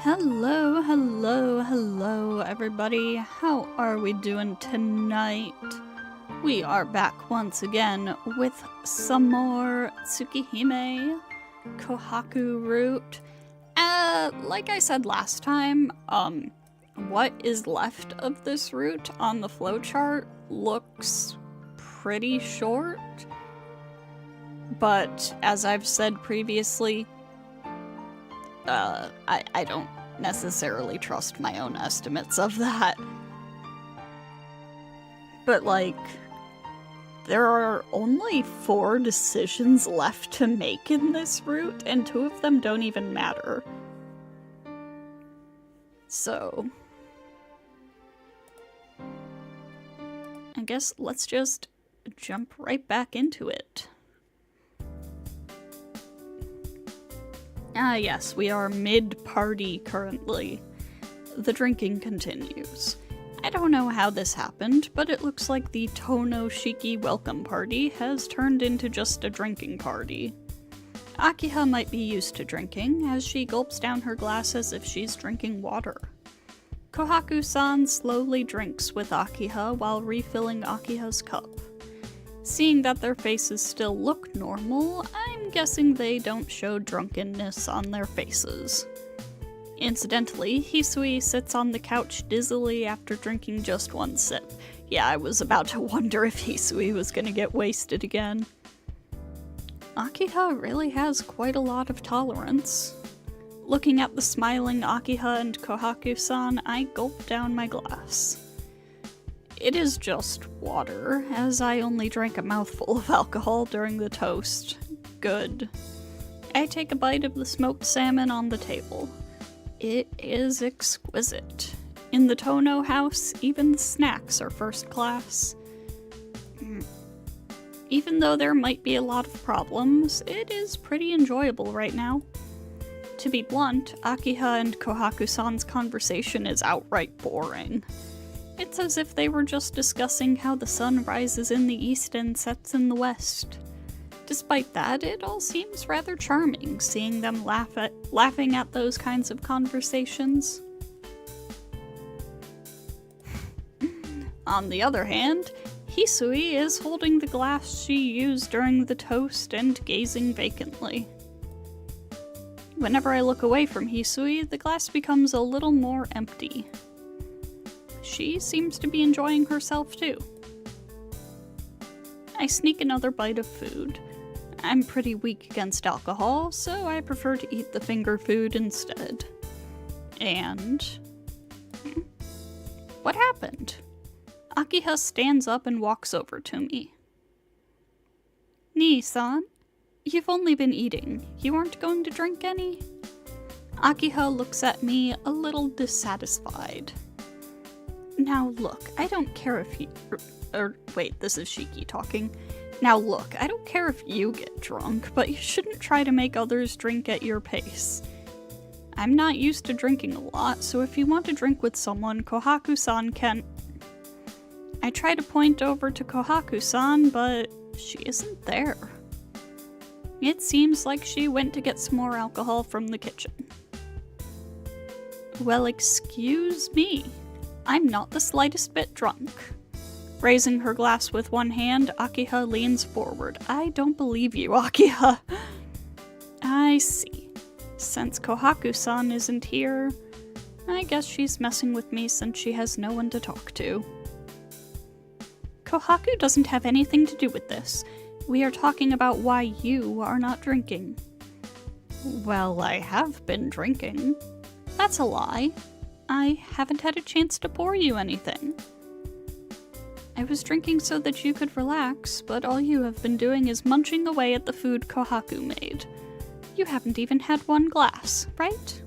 Hello, hello, hello, everybody. How are we doing tonight? We are back once again with some more Tsukihime, Kohaku Route. Like I said last time, what is left of this route on the flowchart looks pretty short. But as I've said previously, I don't necessarily trust my own estimates of that. But, like, there are only 4 decisions left to make in this route, and 2 of them don't even matter. So, I guess let's just jump right back into it. Ah yes, we are mid-party currently. The drinking continues. I don't know how this happened, but it looks like the Tono Shiki welcome party has turned into just a drinking party. Akiha might be used to drinking, as she gulps down her glass as if she's drinking water. Kohaku-san slowly drinks with Akiha while refilling Akiha's cup. Seeing that their faces still look normal, I'm guessing they don't show drunkenness on their faces. Incidentally, Hisui sits on the couch dizzily after drinking just one sip. Yeah, I was about to wonder if Hisui was gonna get wasted again. Akiha really has quite a lot of tolerance. Looking at the smiling Akiha and Kohaku-san, I gulp down my glass. It is just water, as I only drank a mouthful of alcohol during the toast. Good. I take a bite of the smoked salmon on the table. It is exquisite. In the Tono house, even the snacks are first class. Even though there might be a lot of problems, it is pretty enjoyable right now. To be blunt, Akiha and Kohaku-san's conversation is outright boring. It's as if they were just discussing how the sun rises in the east and sets in the west. Despite that, it all seems rather charming, seeing them laughing at those kinds of conversations. On the other hand, Hisui is holding the glass she used during the toast and gazing vacantly. Whenever I look away from Hisui, the glass becomes a little more empty. She seems to be enjoying herself too. I sneak another bite of food. I'm pretty weak against alcohol, so I prefer to eat the finger food instead. And... what happened? Akiha stands up and walks over to me. Nii-san, you've only been eating. You aren't going to drink any? Akiha looks at me a little dissatisfied. Now look, I don't care if you... wait, this is Shiki talking. Now look, I don't care if you get drunk, but you shouldn't try to make others drink at your pace. I'm not used to drinking a lot, so if you want to drink with someone, Kohaku-san can... I try to point over to Kohaku-san, but she isn't there. It seems like she went to get some more alcohol from the kitchen. Well, excuse me. I'm not the slightest bit drunk. Raising her glass with one hand, Akiha leans forward. I don't believe you, Akiha. I see. Since Kohaku-san isn't here, I guess she's messing with me since she has no one to talk to. Kohaku doesn't have anything to do with this. We are talking about why you are not drinking. Well, I have been drinking. That's a lie. I haven't had a chance to pour you anything. I was drinking so that you could relax, but all you have been doing is munching away at the food Kohaku made. You haven't even had one glass, right?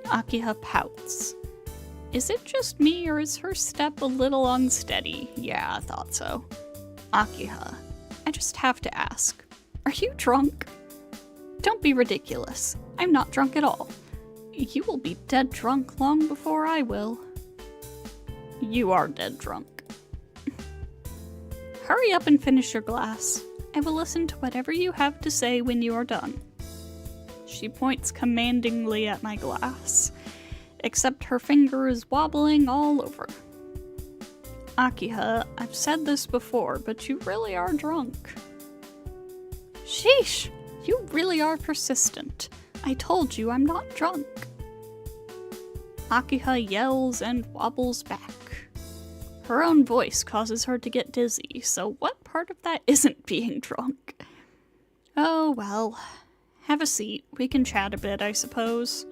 Akiha pouts. Is it just me, or is her step a little unsteady? Yeah, I thought so. Akiha, I just have to ask, are you drunk? Don't be ridiculous. I'm not drunk at all. You will be dead drunk long before I will. You are dead drunk. Hurry up and finish your glass. I will listen to whatever you have to say when you are done. She points commandingly at my glass. except her finger is wobbling all over. Akiha, I've said this before, but you really are drunk. Sheesh, you really are persistent. I told you I'm not drunk. Akiha yells and wobbles back. Her own voice causes her to get dizzy, so what part of that isn't being drunk? Oh well. Have a seat. We can chat a bit, I suppose.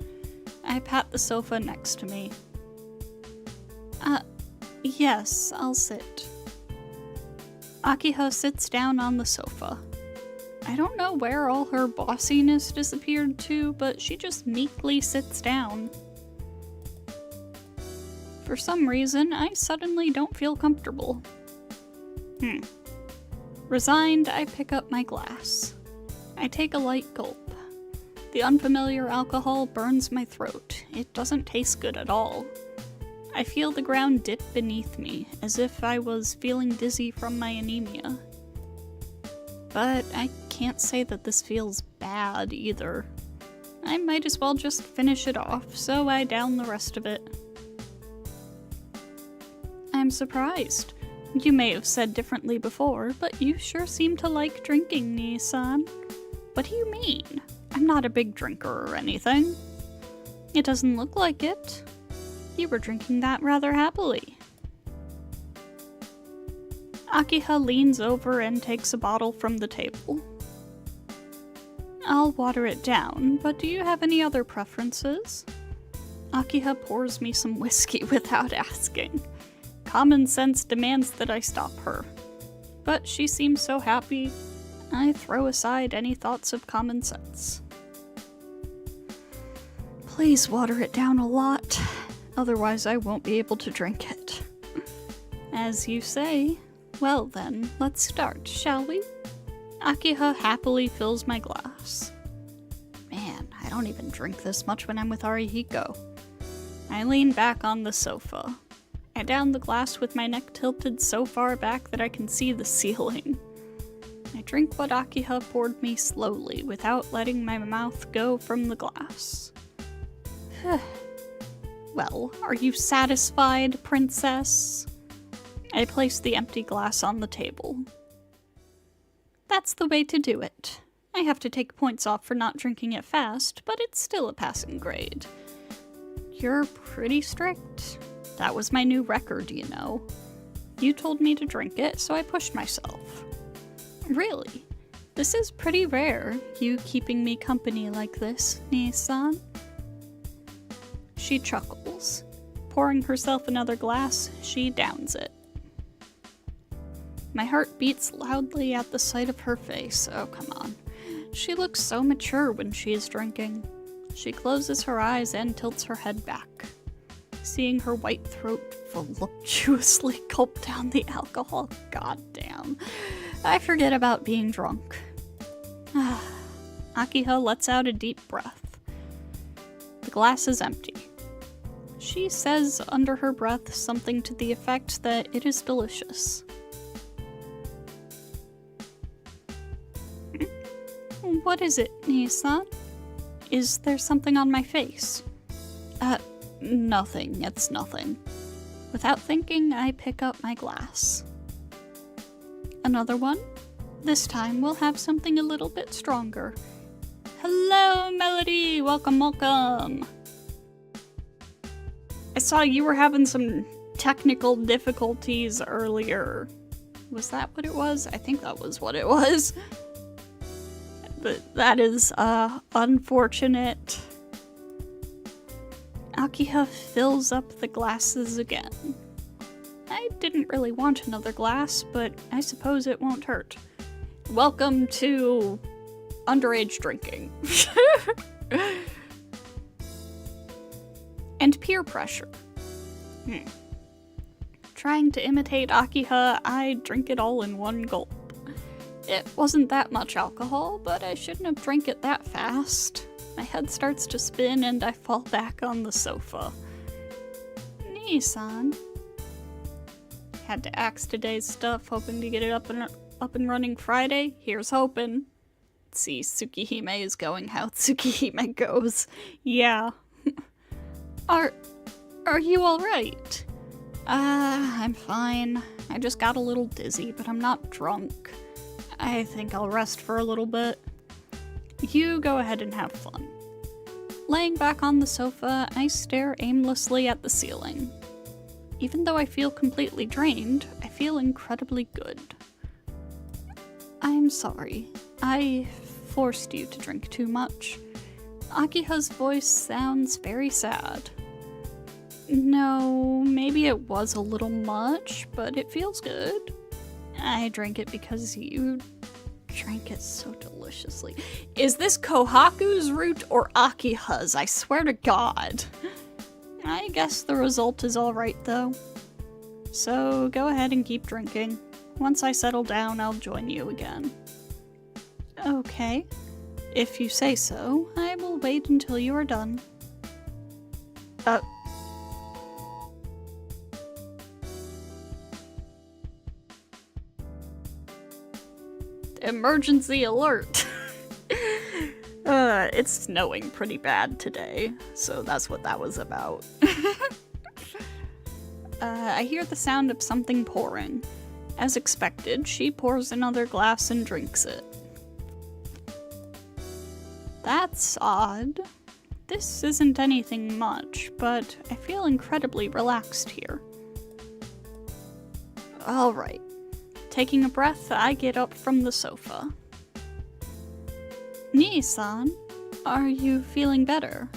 I pat the sofa next to me. Yes, I'll sit. Akiha sits down on the sofa. I don't know where all her bossiness disappeared to, but she just meekly sits down. For some reason, I suddenly don't feel comfortable. Resigned, I pick up my glass. I take a light gulp. The unfamiliar alcohol burns my throat. It doesn't taste good at all. I feel the ground dip beneath me, as if I was feeling dizzy from my anemia. But I can't say that this feels bad either. I might as well just finish it off, so I down the rest of it. I'm surprised. You may have said differently before, but you sure seem to like drinking, Nii-san. What do you mean? I'm not a big drinker or anything. It doesn't look like it. You were drinking that rather happily. Akiha leans over and takes a bottle from the table. I'll water it down, but do you have any other preferences? Akiha pours me some whiskey without asking. Common sense demands that I stop her. But she seems so happy, I throw aside any thoughts of common sense. Please water it down a lot, otherwise I won't be able to drink it. As you say. Well then, let's start, shall we? Akiha happily fills my glass. Man, I don't even drink this much when I'm with Arihiko. I lean back on the sofa. I down the glass with my neck tilted so far back that I can see the ceiling. I drink what Akiha poured me slowly, without letting my mouth go from the glass. Well, are you satisfied, princess? I place the empty glass on the table. That's the way to do it. I have to take points off for not drinking it fast, but it's still a passing grade. You're pretty strict. That was my new record, you know. You told me to drink it, so I pushed myself. Really? This is pretty rare, you keeping me company like this, Nii-san. She chuckles. Pouring herself another glass, she downs it. My heart beats loudly at the sight of her face. Oh, come on. She looks so mature when she is drinking. She closes her eyes and tilts her head back. Seeing her white throat voluptuously gulp down the alcohol, goddamn. I forget about being drunk. Akiha lets out a deep breath. The glass is empty. She says under her breath something to the effect that it is delicious. What is it, Nii-san? Is there something on my face? Nothing. It's nothing. Without thinking, I pick up my glass. Another one? This time we'll have something a little bit stronger. Hello, Melody! Welcome, welcome! I saw you were having some technical difficulties earlier. Was that what it was? I think that was what it was. But that is, unfortunate. Akiha fills up the glasses again. I didn't really want another glass, but I suppose it won't hurt. Welcome to underage drinking. And peer pressure. Trying to imitate Akiha, I drink it all in one gulp. It wasn't that much alcohol, but I shouldn't have drank it that fast. My head starts to spin and I fall back on the sofa. Nii-san. Had to axe today's stuff, hoping to get it up and running Friday. Here's hoping. Let's see, Tsukihime is going how Tsukihime goes. Yeah. Are you alright? I'm fine. I just got a little dizzy, but I'm not drunk. I think I'll rest for a little bit. You go ahead and have fun. Laying back on the sofa, I stare aimlessly at the ceiling. Even though I feel completely drained, I feel incredibly good. I'm sorry. I forced you to drink too much. Akiha's voice sounds very sad. No, maybe it was a little much, but it feels good. I drank it because you drank it so deliciously. Is this Kohaku's Route or Akiha's? I swear to God. I guess the result is alright though. So go ahead and keep drinking. Once I settle down, I'll join you again. Okay. If you say so, I will wait until you are done. Emergency alert! It's snowing pretty bad today, so that's what that was about. I hear the sound of something pouring. As expected, she pours another glass and drinks it. That's odd. This isn't anything much, but I feel incredibly relaxed here. Alright. Taking a breath, I get up from the sofa. Nii-san, are you feeling better?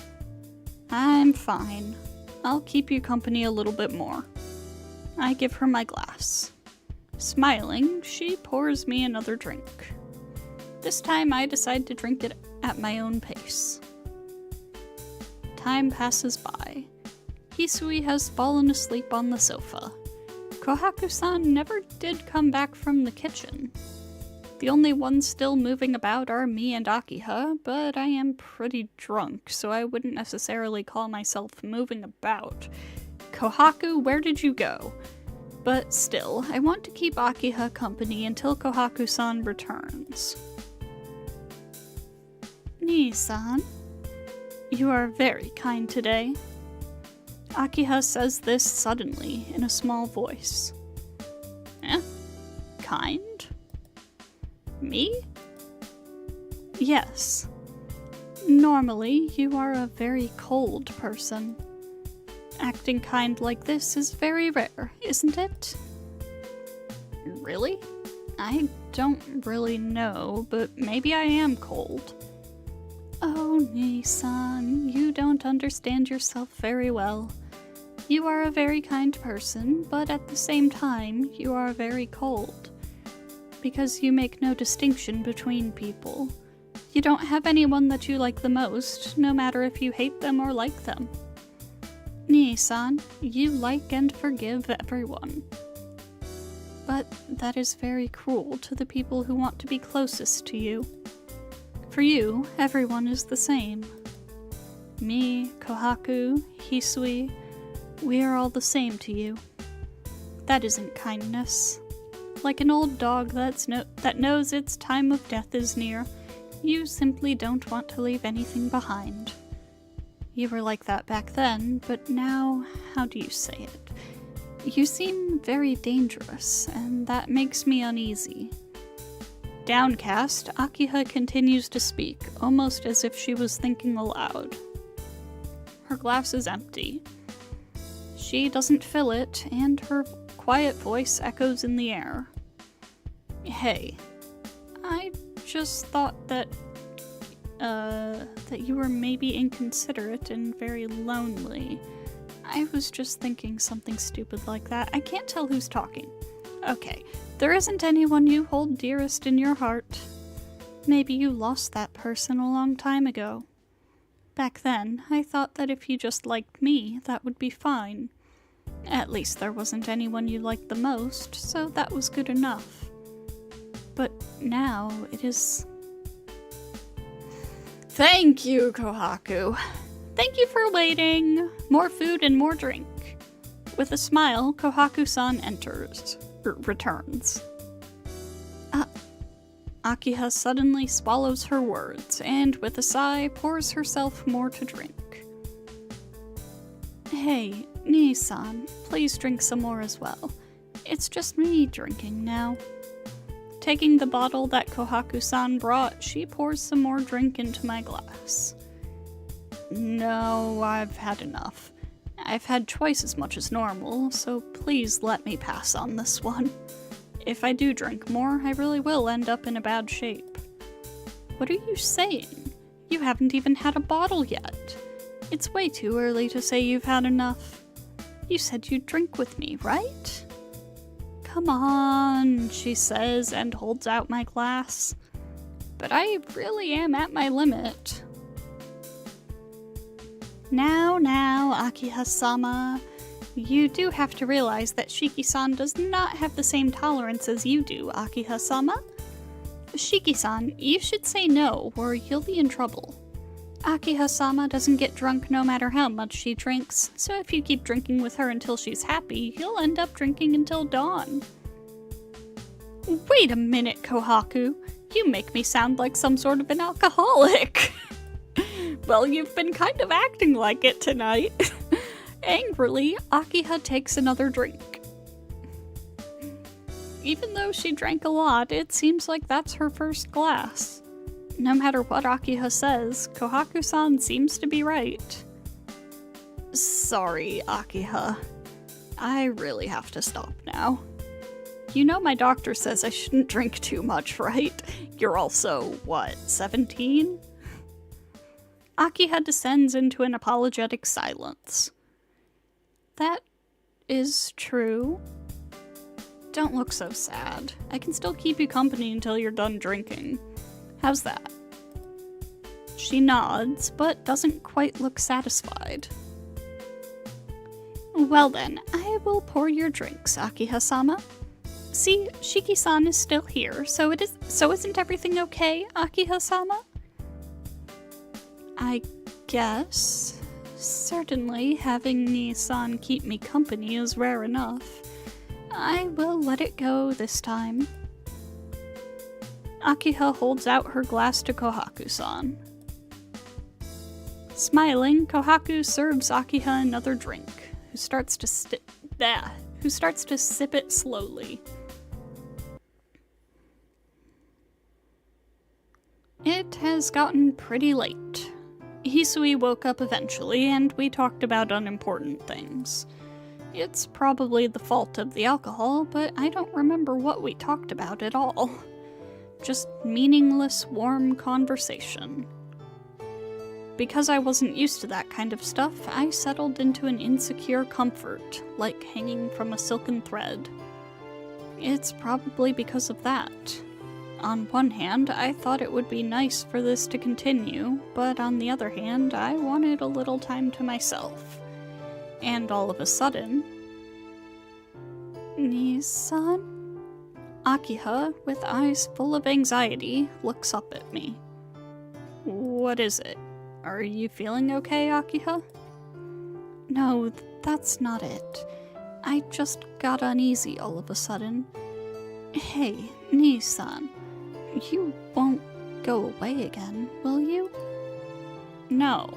I'm fine. I'll keep you company a little bit more. I give her my glass. Smiling, she pours me another drink. This time I decide to drink it at my own pace. Time passes by. Hisui has fallen asleep on the sofa. Kohaku-san never did come back from the kitchen. The only ones still moving about are me and Akiha, but I am pretty drunk, so I wouldn't necessarily call myself moving about. Kohaku, where did you go? But still, I want to keep Akiha company until Kohaku-san returns. Nii-san, you are very kind today. Akiha says this suddenly, in a small voice. Kind? Me? Yes. Normally, you are a very cold person. Acting kind like this is very rare, isn't it? Really? I don't really know, but maybe I am cold. Oh, Nii-san, you don't understand yourself very well. You are a very kind person, but at the same time, you are very cold. Because you make no distinction between people. You don't have anyone that you like the most, no matter if you hate them or like them. Nii-san, you like and forgive everyone. But that is very cruel to the people who want to be closest to you. For you, everyone is the same. Me, Kohaku, Hisui, we are all the same to you. That isn't kindness. Like an old dog that knows its time of death is near, you simply don't want to leave anything behind. You were like that back then, but now, how do you say it? You seem very dangerous, and that makes me uneasy. Downcast, Akiha continues to speak, almost as if she was thinking aloud. Her glass is empty. She doesn't fill it, and her quiet voice echoes in the air. Hey, I just thought that you were maybe inconsiderate and very lonely. I was just thinking something stupid like that. I can't tell who's talking. Okay, there isn't anyone you hold dearest in your heart. Maybe you lost that person a long time ago. Back then, I thought that if you just liked me, that would be fine. At least there wasn't anyone you liked the most, so that was good enough. But now it is... Thank you, Kohaku. Thank you for waiting. More food and more drink. With a smile, Kohaku-san returns. Akiha suddenly swallows her words, and with a sigh, pours herself more to drink. Hey, Nii-san, please drink some more as well. It's just me drinking now. Taking the bottle that Kohaku-san brought, she pours some more drink into my glass. No, I've had enough. I've had twice as much as normal, so please let me pass on this one. If I do drink more, I really will end up in a bad shape. What are you saying? You haven't even had a bottle yet. It's way too early to say you've had enough. You said you'd drink with me, right? Come on, she says and holds out my glass. But I really am at my limit. Now, Akiha-sama. You do have to realize that Shiki-san does not have the same tolerance as you do, Akiha-sama. Shiki-san, you should say no, or you'll be in trouble. Akiha-sama doesn't get drunk no matter how much she drinks, so if you keep drinking with her until she's happy, you'll end up drinking until dawn. Wait a minute, Kohaku. You make me sound like some sort of an alcoholic. Well, you've been kind of acting like it tonight. Angrily, Akiha takes another drink. Even though she drank a lot, it seems like that's her first glass. No matter what Akiha says, Kohaku-san seems to be right. Sorry, Akiha. I really have to stop now. You know my doctor says I shouldn't drink too much, right? You're also, what, 17? Akiha descends into an apologetic silence. That is true. Don't look so sad. I can still keep you company until you're done drinking. How's that? She nods, but doesn't quite look satisfied. Well then, I will pour your drinks, Akiha-sama. See, Shiki-san is still here, so isn't everything okay, Akiha-sama? I guess. Certainly, having Nii-san keep me company is rare enough. I will let it go this time. Akiha holds out her glass to Kohaku-san. Smiling, Kohaku serves Akiha another drink, who starts to sip it slowly. It has gotten pretty late. Hisui woke up eventually, and we talked about unimportant things. It's probably the fault of the alcohol, but I don't remember what we talked about at all. Just meaningless, warm conversation. Because I wasn't used to that kind of stuff, I settled into an insecure comfort, like hanging from a silken thread. It's probably because of that. On one hand, I thought it would be nice for this to continue, but on the other hand, I wanted a little time to myself. And all of a sudden... Nii-san? Akiha, with eyes full of anxiety, looks up at me. What is it? Are you feeling okay, Akiha? No, that's not it. I just got uneasy all of a sudden. Hey, Nii-san, you won't go away again, will you? No.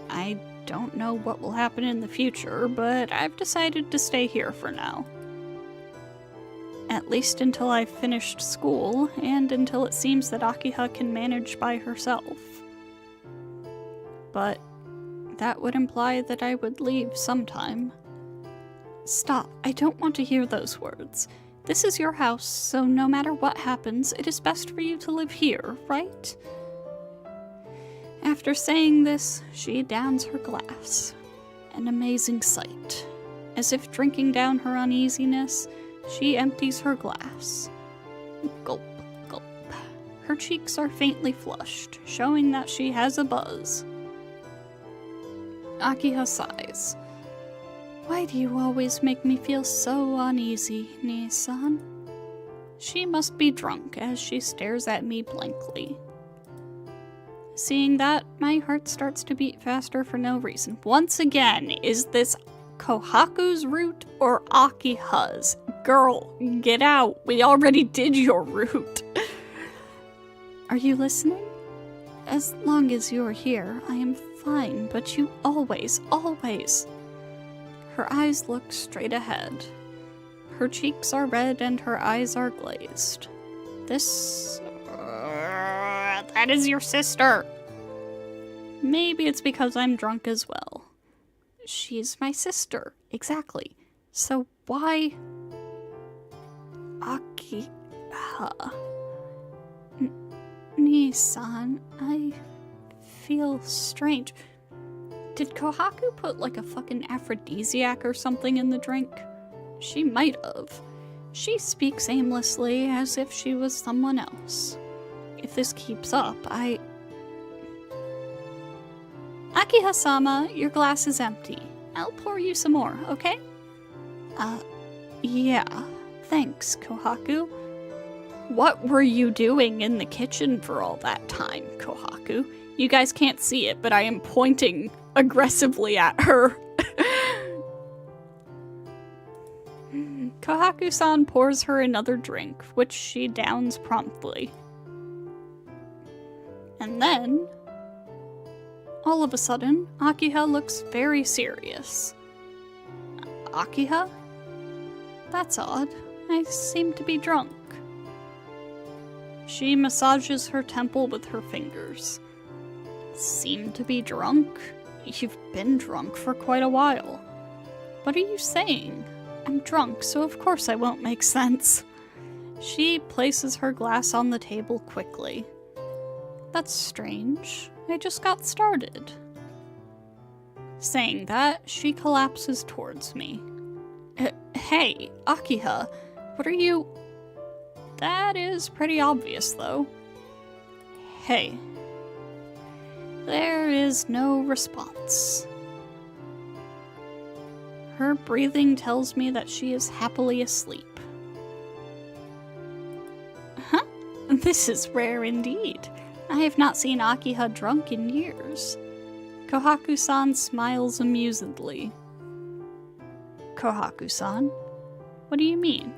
I don't know what will happen in the future, but I've decided to stay here for now. At least until I've finished school, and until it seems that Akiha can manage by herself. But that would imply that I would leave sometime. Stop, I don't want to hear those words. This is your house, so no matter what happens, it is best for you to live here, right? After saying this, she downs her glass. An amazing sight. As if drinking down her uneasiness, she empties her glass. Gulp, gulp. Her cheeks are faintly flushed, showing that she has a buzz. Akiha sighs. Why do you always make me feel so uneasy, Nii-san? She must be drunk as she stares at me blankly. Seeing that, my heart starts to beat faster for no reason. Once again, is this Kohaku's route or Akiha's? Girl, get out. We already did your route. Are you listening? As long as you're here, I am fine, but you always... Her eyes look straight ahead. Her cheeks are red and her eyes are glazed. This... that is your sister! Maybe it's because I'm drunk as well. She's my sister, exactly. So why... Akiha... Nii-san, I feel strange. Did Kohaku put like a fucking aphrodisiac or something in the drink? She might have. She speaks aimlessly as if she was someone else. If this keeps up, Akiha-sama, your glass is empty. I'll pour you some more, okay? Yeah. Thanks, Kohaku. What were you doing in the kitchen for all that time, Kohaku? You guys can't see it, but I am pointing aggressively at her. Kohaku-san pours her another drink, which she downs promptly. And then, all of a sudden, Akiha looks very serious. Akiha? That's odd. I seem to be drunk. She massages her temple with her fingers. Seem to be drunk? You've been drunk for quite a while. What are you saying? I'm drunk, so of course I won't make sense. She places her glass on the table quickly. That's strange. I just got started. Saying that, she collapses towards me. Hey, Akiha, what are you... That is pretty obvious, though. Hey. There is no response. Her breathing tells me that she is happily asleep. Huh? This is rare indeed. I have not seen Akiha drunk in years. Kohaku-san smiles amusedly. Kohaku-san? What do you mean?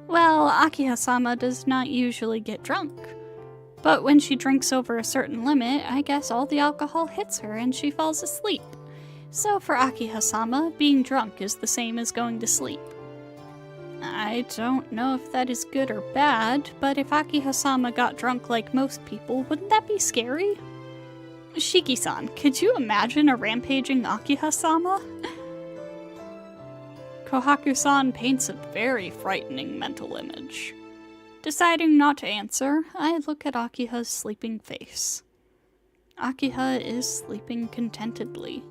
Well, Akiha-sama does not usually get drunk. But when she drinks over a certain limit, I guess all the alcohol hits her and she falls asleep. So for Akiha-sama, being drunk is the same as going to sleep. I don't know if that is good or bad, but if Akiha-sama got drunk like most people, wouldn't that be scary? Shiki-san, could you imagine a rampaging Akiha-sama? Kohaku-san paints a very frightening mental image. Deciding not to answer, I look at Akiha's sleeping face. Akiha is sleeping contentedly.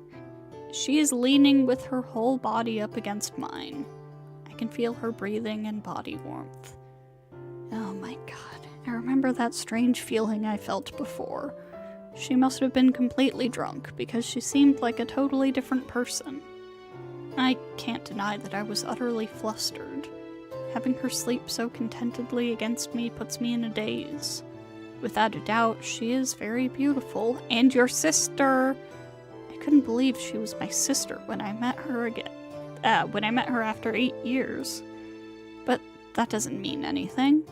She is leaning with her whole body up against mine. I can feel her breathing and body warmth. Oh my god, I remember that strange feeling I felt before. She must have been completely drunk because she seemed like a totally different person. I can't deny that I was utterly flustered. Having her sleep so contentedly against me puts me in a daze. Without a doubt, she is very beautiful, and your sister! I couldn't believe she was my sister when I met her after 8 years. But that doesn't mean anything.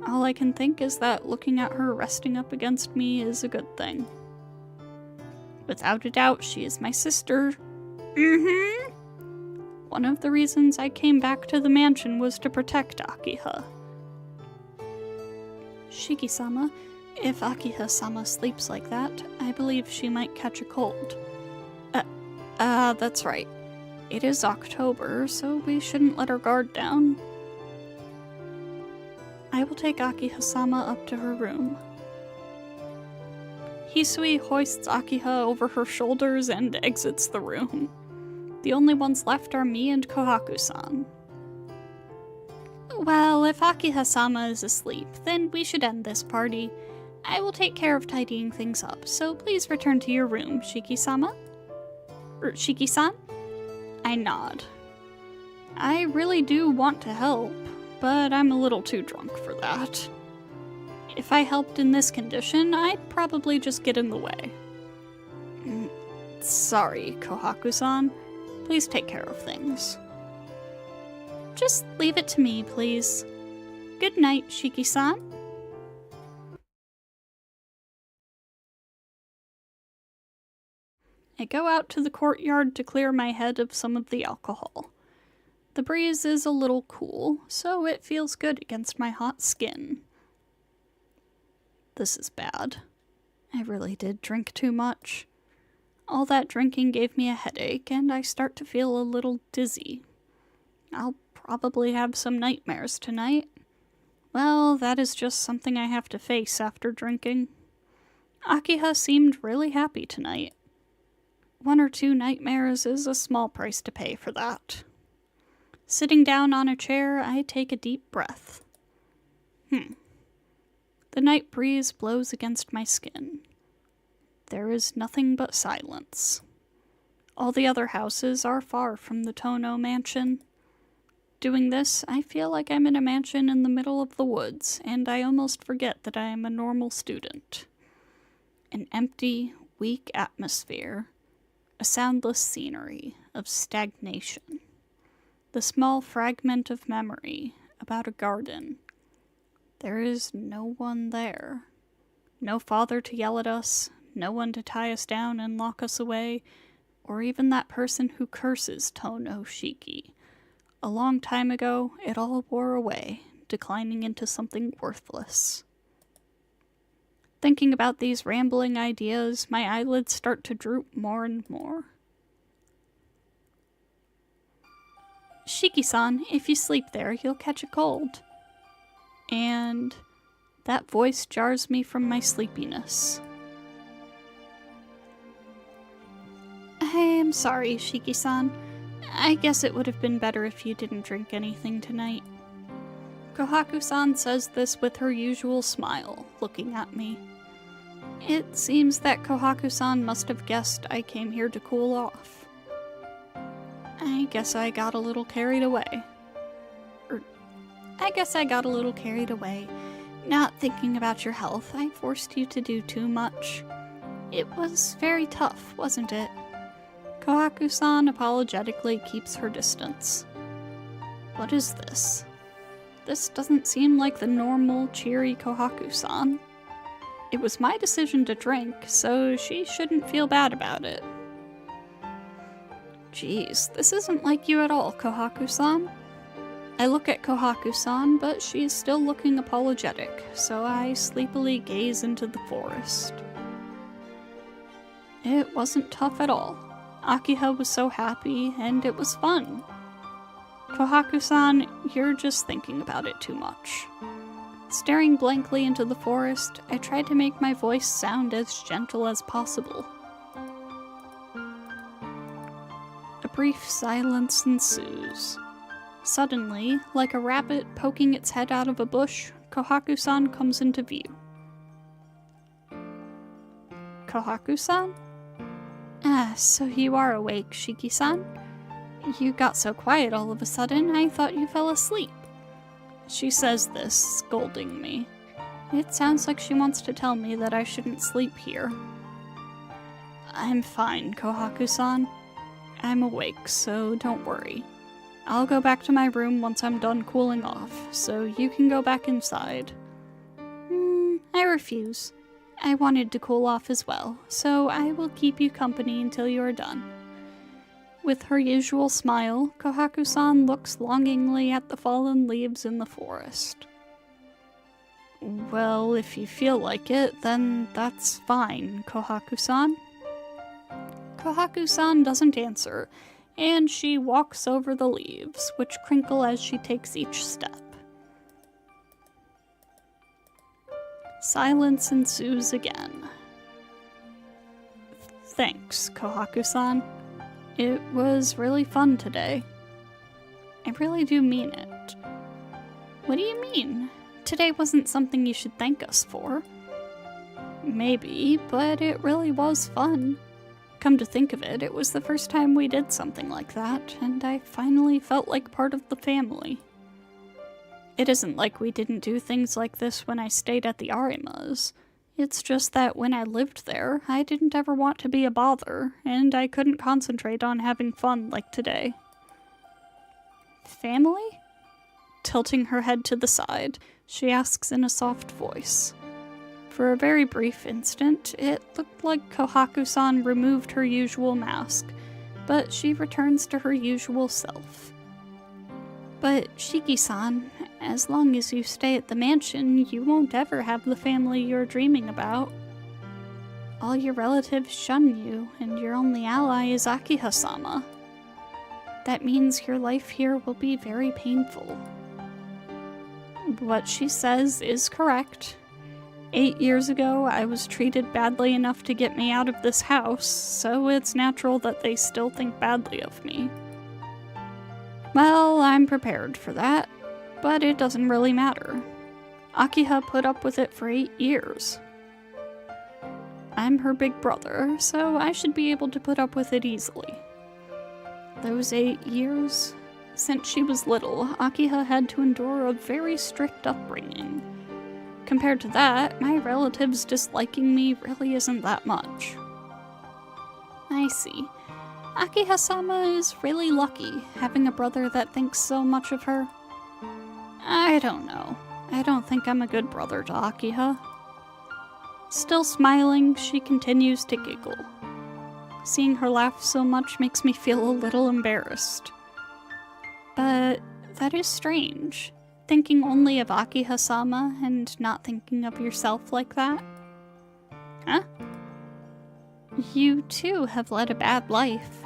All I can think is that looking at her resting up against me is a good thing. Without a doubt, she is my sister. Mm-hmm. One of the reasons I came back to the mansion was to protect Akiha. Shiki-sama, if Akiha-sama sleeps like that, I believe she might catch a cold. That's right. It is October, so we shouldn't let her guard down. I will take Akiha-sama up to her room. Hisui hoists Akiha over her shoulders and exits the room. The only ones left are me and Kohaku-san. Well, if Akiha-sama is asleep, then we should end this party. I will take care of tidying things up, so please return to your room, Shiki-sama? Shiki-san? I nod. I really do want to help, but I'm a little too drunk for that. If I helped in this condition, I'd probably just get in the way. Sorry, Kohaku-san. Please take care of things. Just leave it to me, please. Good night, Shiki-san. I go out to the courtyard to clear my head of some of the alcohol. The breeze is a little cool, so it feels good against my hot skin. This is bad. I really did drink too much. All that drinking gave me a headache, and I start to feel a little dizzy. I'll probably have some nightmares tonight. Well, that is just something I have to face after drinking. Akiha seemed really happy tonight. 1 or 2 nightmares is a small price to pay for that. Sitting down on a chair, I take a deep breath. The night breeze blows against my skin. There is nothing but silence. All the other houses are far from the Tono mansion. Doing this, I feel like I'm in a mansion in the middle of the woods, and I almost forget that I am a normal student. An empty, weak atmosphere. A soundless scenery of stagnation. The small fragment of memory about a garden. There is no one there. No father to yell at us, no one to tie us down and lock us away, or even that person who curses Tono Shiki. A long time ago, it all wore away, declining into something worthless. Thinking about these rambling ideas, my eyelids start to droop more and more. Shiki-san, if you sleep there, you'll catch a cold. And that voice jars me from my sleepiness. I am sorry, Shiki-san. I guess it would have been better if you didn't drink anything tonight. Kohaku-san says this with her usual smile, looking at me. It seems that Kohaku-san must have guessed I came here to cool off. I guess I got a little carried away. Not thinking about your health, I forced you to do too much. It was very tough, wasn't it? Kohaku-san apologetically keeps her distance. What is this? This doesn't seem like the normal, cheery Kohaku-san. It was my decision to drink, so she shouldn't feel bad about it. Jeez, this isn't like you at all, Kohaku-san. I look at Kohaku-san, but she's still looking apologetic, so I sleepily gaze into the forest. It wasn't tough at all. Akiha was so happy, and it was fun. Kohaku-san, you're just thinking about it too much. Staring blankly into the forest, I tried to make my voice sound as gentle as possible. A brief silence ensues. Suddenly, like a rabbit poking its head out of a bush, Kohaku-san comes into view. Kohaku-san? Ah, so you are awake, Shiki-san. You got so quiet all of a sudden, I thought you fell asleep. She says this, scolding me. It sounds like she wants to tell me that I shouldn't sleep here. I'm fine, Kohaku-san. I'm awake, so don't worry. I'll go back to my room once I'm done cooling off, so you can go back inside. I refuse. I wanted to cool off as well, so I will keep you company until you are done. With her usual smile, Kohaku-san looks longingly at the fallen leaves in the forest. Well, if you feel like it, then that's fine, Kohaku-san. Kohaku-san doesn't answer, and she walks over the leaves, which crinkle as she takes each step. Silence ensues again. Thanks, Kohaku-san. It was really fun today. I really do mean it. What do you mean? Today wasn't something you should thank us for. Maybe, but it really was fun. Come to think of it, it was the first time we did something like that, and I finally felt like part of the family. It isn't like we didn't do things like this when I stayed at the Arimas. It's just that when I lived there, I didn't ever want to be a bother, and I couldn't concentrate on having fun like today. Family? Tilting her head to the side, she asks in a soft voice. For a very brief instant, it looked like Kohaku-san removed her usual mask, but she returns to her usual self. But Shiki-san, as long as you stay at the mansion, you won't ever have the family you're dreaming about. All your relatives shun you, and your only ally is Akiha-sama. That means your life here will be very painful. What she says is correct. 8 years ago, I was treated badly enough to get me out of this house, so it's natural that they still think badly of me. Well, I'm prepared for that, but it doesn't really matter. Akiha put up with it for 8 years. I'm her big brother, so I should be able to put up with it easily. Those 8 years? Since she was little, Akiha had to endure a very strict upbringing. Compared to that, my relatives disliking me really isn't that much. I see. Akiha-sama is really lucky, having a brother that thinks so much of her. I don't know. I don't think I'm a good brother to Akiha. Still smiling, she continues to giggle. Seeing her laugh so much makes me feel a little embarrassed. But that is strange, thinking only of Akiha-sama and not thinking of yourself like that. Huh? You too have led a bad life.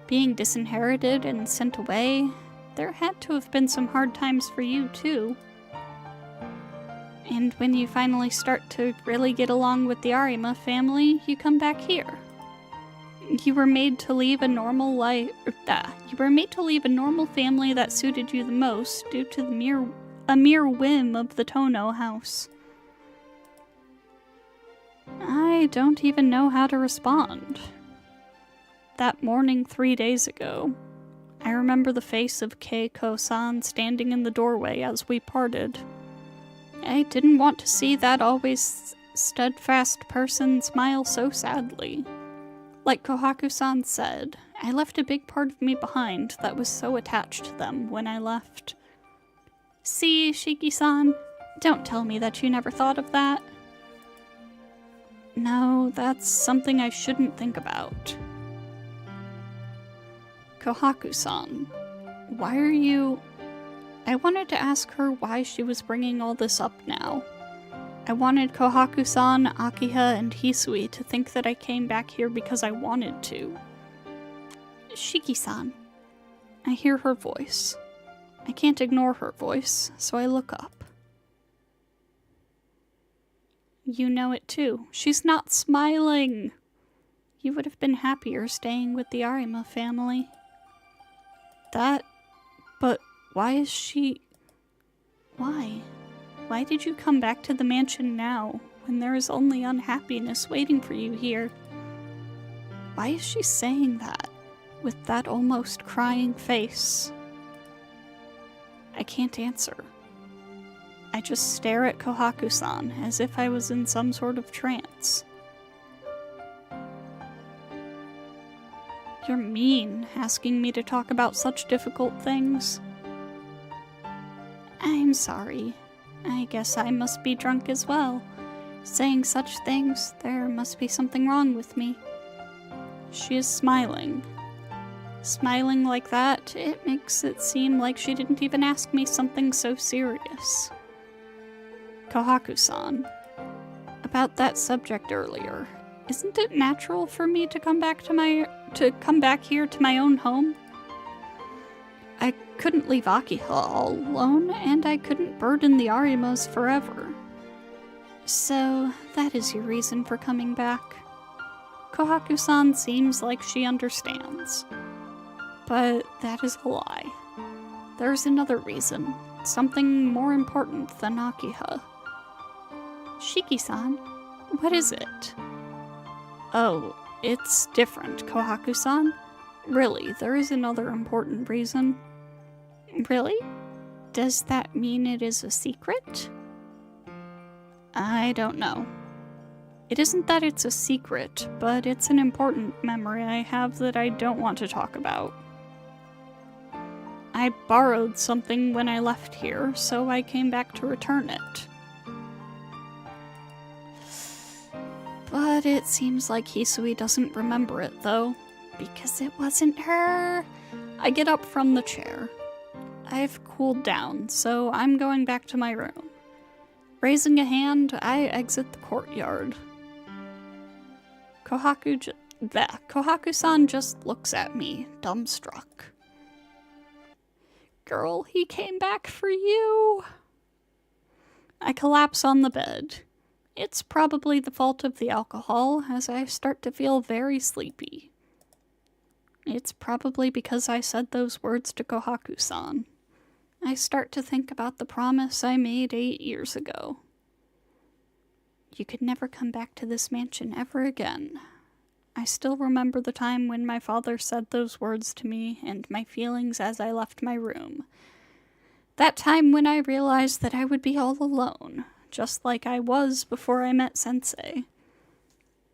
Being disinherited and sent away, there had to have been some hard times for you too. And when you finally start to really get along with the Arima family, you come back here. You were made to leave a normal life. You were made to leave a normal family that suited you the most due to a mere whim of the Tono house. I don't even know how to respond. That morning 3 days ago, I remember the face of Keiko-san standing in the doorway as we parted. I didn't want to see that always steadfast person smile so sadly. Like Kohaku-san said, I left a big part of me behind that was so attached to them when I left. See, Shiki-san, don't tell me that you never thought of that. No, that's something I shouldn't think about. Kohaku-san, why are you... I wanted to ask her why she was bringing all this up now. I wanted Kohaku-san, Akiha, and Hisui to think that I came back here because I wanted to. Shiki-san. I hear her voice. I can't ignore her voice, so I look up. You know it too. She's not smiling! You would have been happier staying with the Arima family. But why is she... Why? Why did you come back to the mansion now, when there is only unhappiness waiting for you here? Why is she saying that, with that almost crying face? I can't answer. I just stare at Kohaku-san as if I was in some sort of trance. You're mean, asking me to talk about such difficult things. I'm sorry. I guess I must be drunk as well. Saying such things, there must be something wrong with me. She is smiling. Smiling like that, it makes it seem like she didn't even ask me something so serious. Kohaku-san, about that subject earlier, isn't it natural for me to come back here to my own home? I couldn't leave Akiha all alone, and I couldn't burden the Arimas forever. So, that is your reason for coming back. Kohaku-san seems like she understands. But that is a lie. There's another reason, something more important than Akiha. Shiki-san, what is it? Oh, it's different, Kohaku-san. Really, there is another important reason. Really? Does that mean it is a secret? I don't know. It isn't that it's a secret, but it's an important memory I have that I don't want to talk about. I borrowed something when I left here, so I came back to return it. But it seems like Hisui doesn't remember it, though, because it wasn't her. I get up from the chair. I've cooled down, so I'm going back to my room. Raising a hand, I exit the courtyard. Kohaku-san just looks at me, dumbstruck. Girl, he came back for you. I collapse on the bed. It's probably the fault of the alcohol, as I start to feel very sleepy. It's probably because I said those words to Kohaku-san. I start to think about the promise I made 8 years ago. You could never come back to this mansion ever again. I still remember the time when my father said those words to me and my feelings as I left my room. That time when I realized that I would be all alone, just like I was before I met Sensei.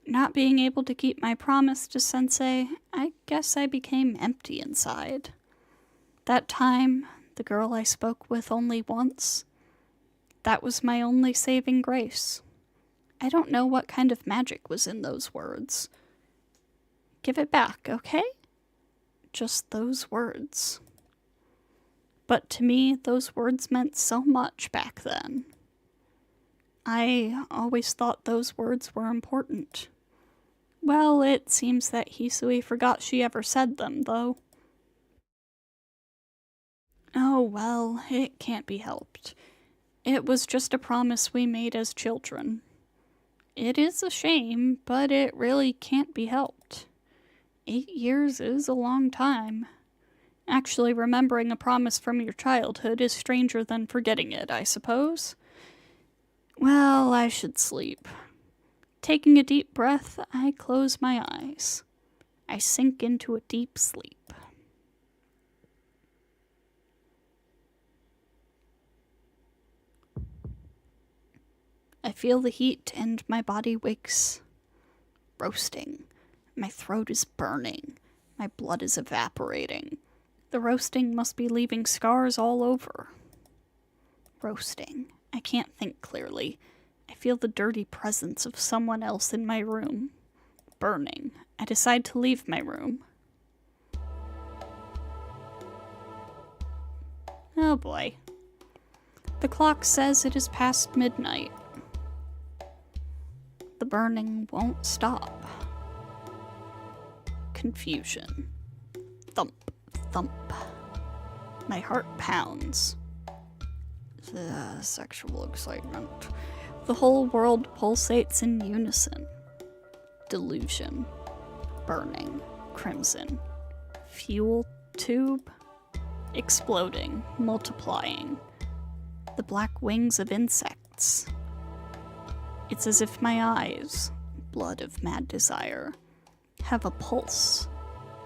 Not being able to keep my promise to Sensei, I guess I became empty inside. That time, the girl I spoke with only once, that was my only saving grace. I don't know what kind of magic was in those words. Give it back, okay? Just those words. But to me, those words meant so much back then. I always thought those words were important. Well, it seems that Hisui forgot she ever said them, though. Oh well, it can't be helped. It was just a promise we made as children. It is a shame, but it really can't be helped. 8 years is a long time. Actually, remembering a promise from your childhood is stranger than forgetting it, I suppose. Well, I should sleep. Taking a deep breath, I close my eyes. I sink into a deep sleep. I feel the heat and my body wakes. Roasting. My throat is burning. My blood is evaporating. The roasting must be leaving scars all over. Roasting. I can't think clearly. I feel the dirty presence of someone else in my room. Burning. I decide to leave my room. Oh boy. The clock says it is past midnight. The burning won't stop. Confusion. Thump, thump. My heart pounds. Sexual excitement. The whole world pulsates in unison. Delusion. Burning. Crimson. Fuel tube. Exploding. Multiplying. The black wings of insects. It's as if my eyes, blood of mad desire, have a pulse.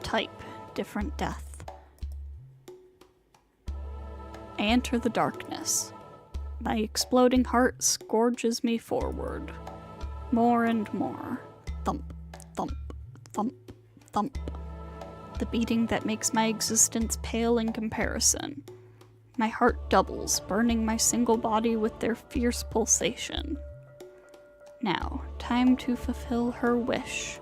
Type, different death. I enter the darkness. My exploding heart scourges me forward. More and more. Thump, thump, thump, thump. The beating that makes my existence pale in comparison. My heart doubles, burning my single body with their fierce pulsation. Now, time to fulfill her wish.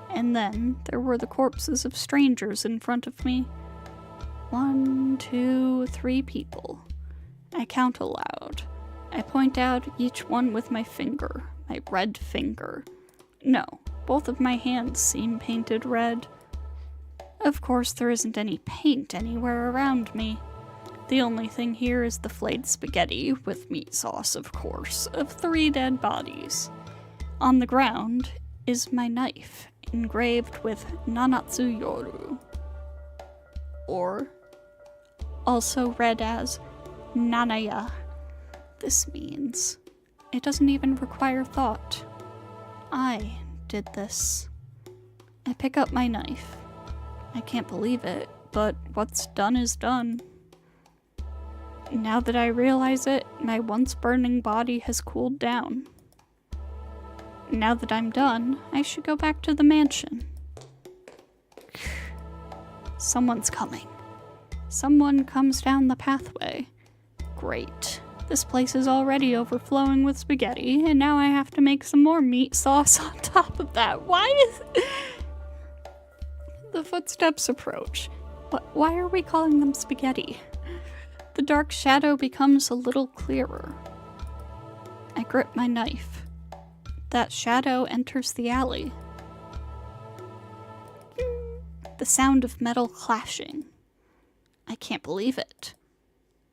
And then there were the corpses of strangers in front of me. 1, 2, 3 people. I count aloud. I point out each one with my finger, my red finger. No, both of my hands seem painted red. Of course, there isn't any paint anywhere around me. The only thing here is the flayed spaghetti, with meat sauce, of course, of 3 dead bodies. On the ground is my knife, engraved with Nanatsu Yoru, or also read as Nanaya. This means it doesn't even require thought. I did this. I pick up my knife. I can't believe it, but what's done is done. Now that I realize it, my once burning body has cooled down. Now that I'm done, I should go back to the mansion. Someone's coming. Someone comes down the pathway. Great. This place is already overflowing with spaghetti, and now I have to make some more meat sauce on top of that. Why is... The footsteps approach. Why are we calling them spaghetti? The dark shadow becomes a little clearer. I grip my knife. That shadow enters the alley. The sound of metal clashing. I can't believe it.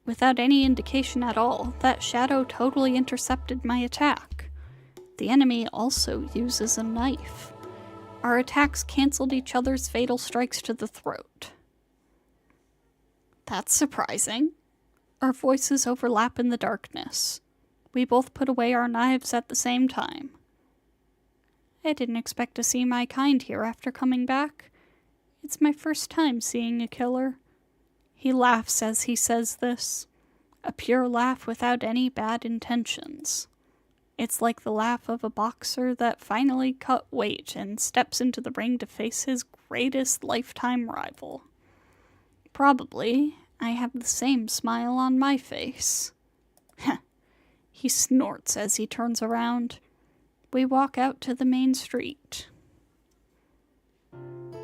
Without any indication at all, that shadow totally intercepted my attack. The enemy also uses a knife. Our attacks canceled each other's fatal strikes to the throat. That's surprising. Our voices overlap in the darkness. We both put away our knives at the same time. I didn't expect to see my kind here after coming back. It's my first time seeing a killer. He laughs as he says this. A pure laugh without any bad intentions. It's like the laugh of a boxer that finally cut weight and steps into the ring to face his greatest lifetime rival. Probably, I have the same smile on my face. He snorts as he turns around. We walk out to the main street.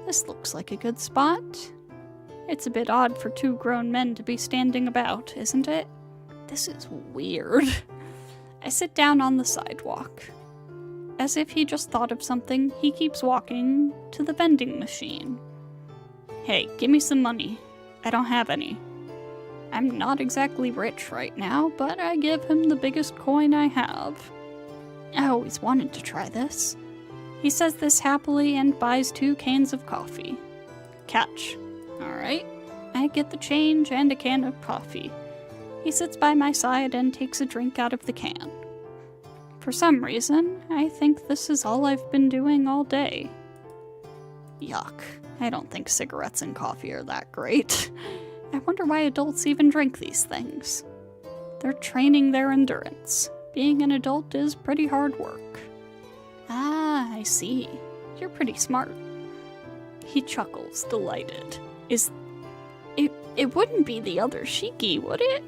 This looks like a good spot. It's a bit odd for two grown men to be standing about, isn't it? This is weird. I sit down on the sidewalk. As if he just thought of something, he keeps walking to the vending machine. Hey, give me some money. I don't have any. I'm not exactly rich right now, but I give him the biggest coin I have. I always wanted to try this. He says this happily and buys 2 cans of coffee. Catch. Alright. I get the change and a can of coffee. He sits by my side and takes a drink out of the can. For some reason, I think this is all I've been doing all day. Yuck. I don't think cigarettes and coffee are that great. I wonder why adults even drink these things. They're training their endurance. Being an adult is pretty hard work. Ah, I see. You're pretty smart. He chuckles, delighted. It wouldn't be the other Shiki, would it?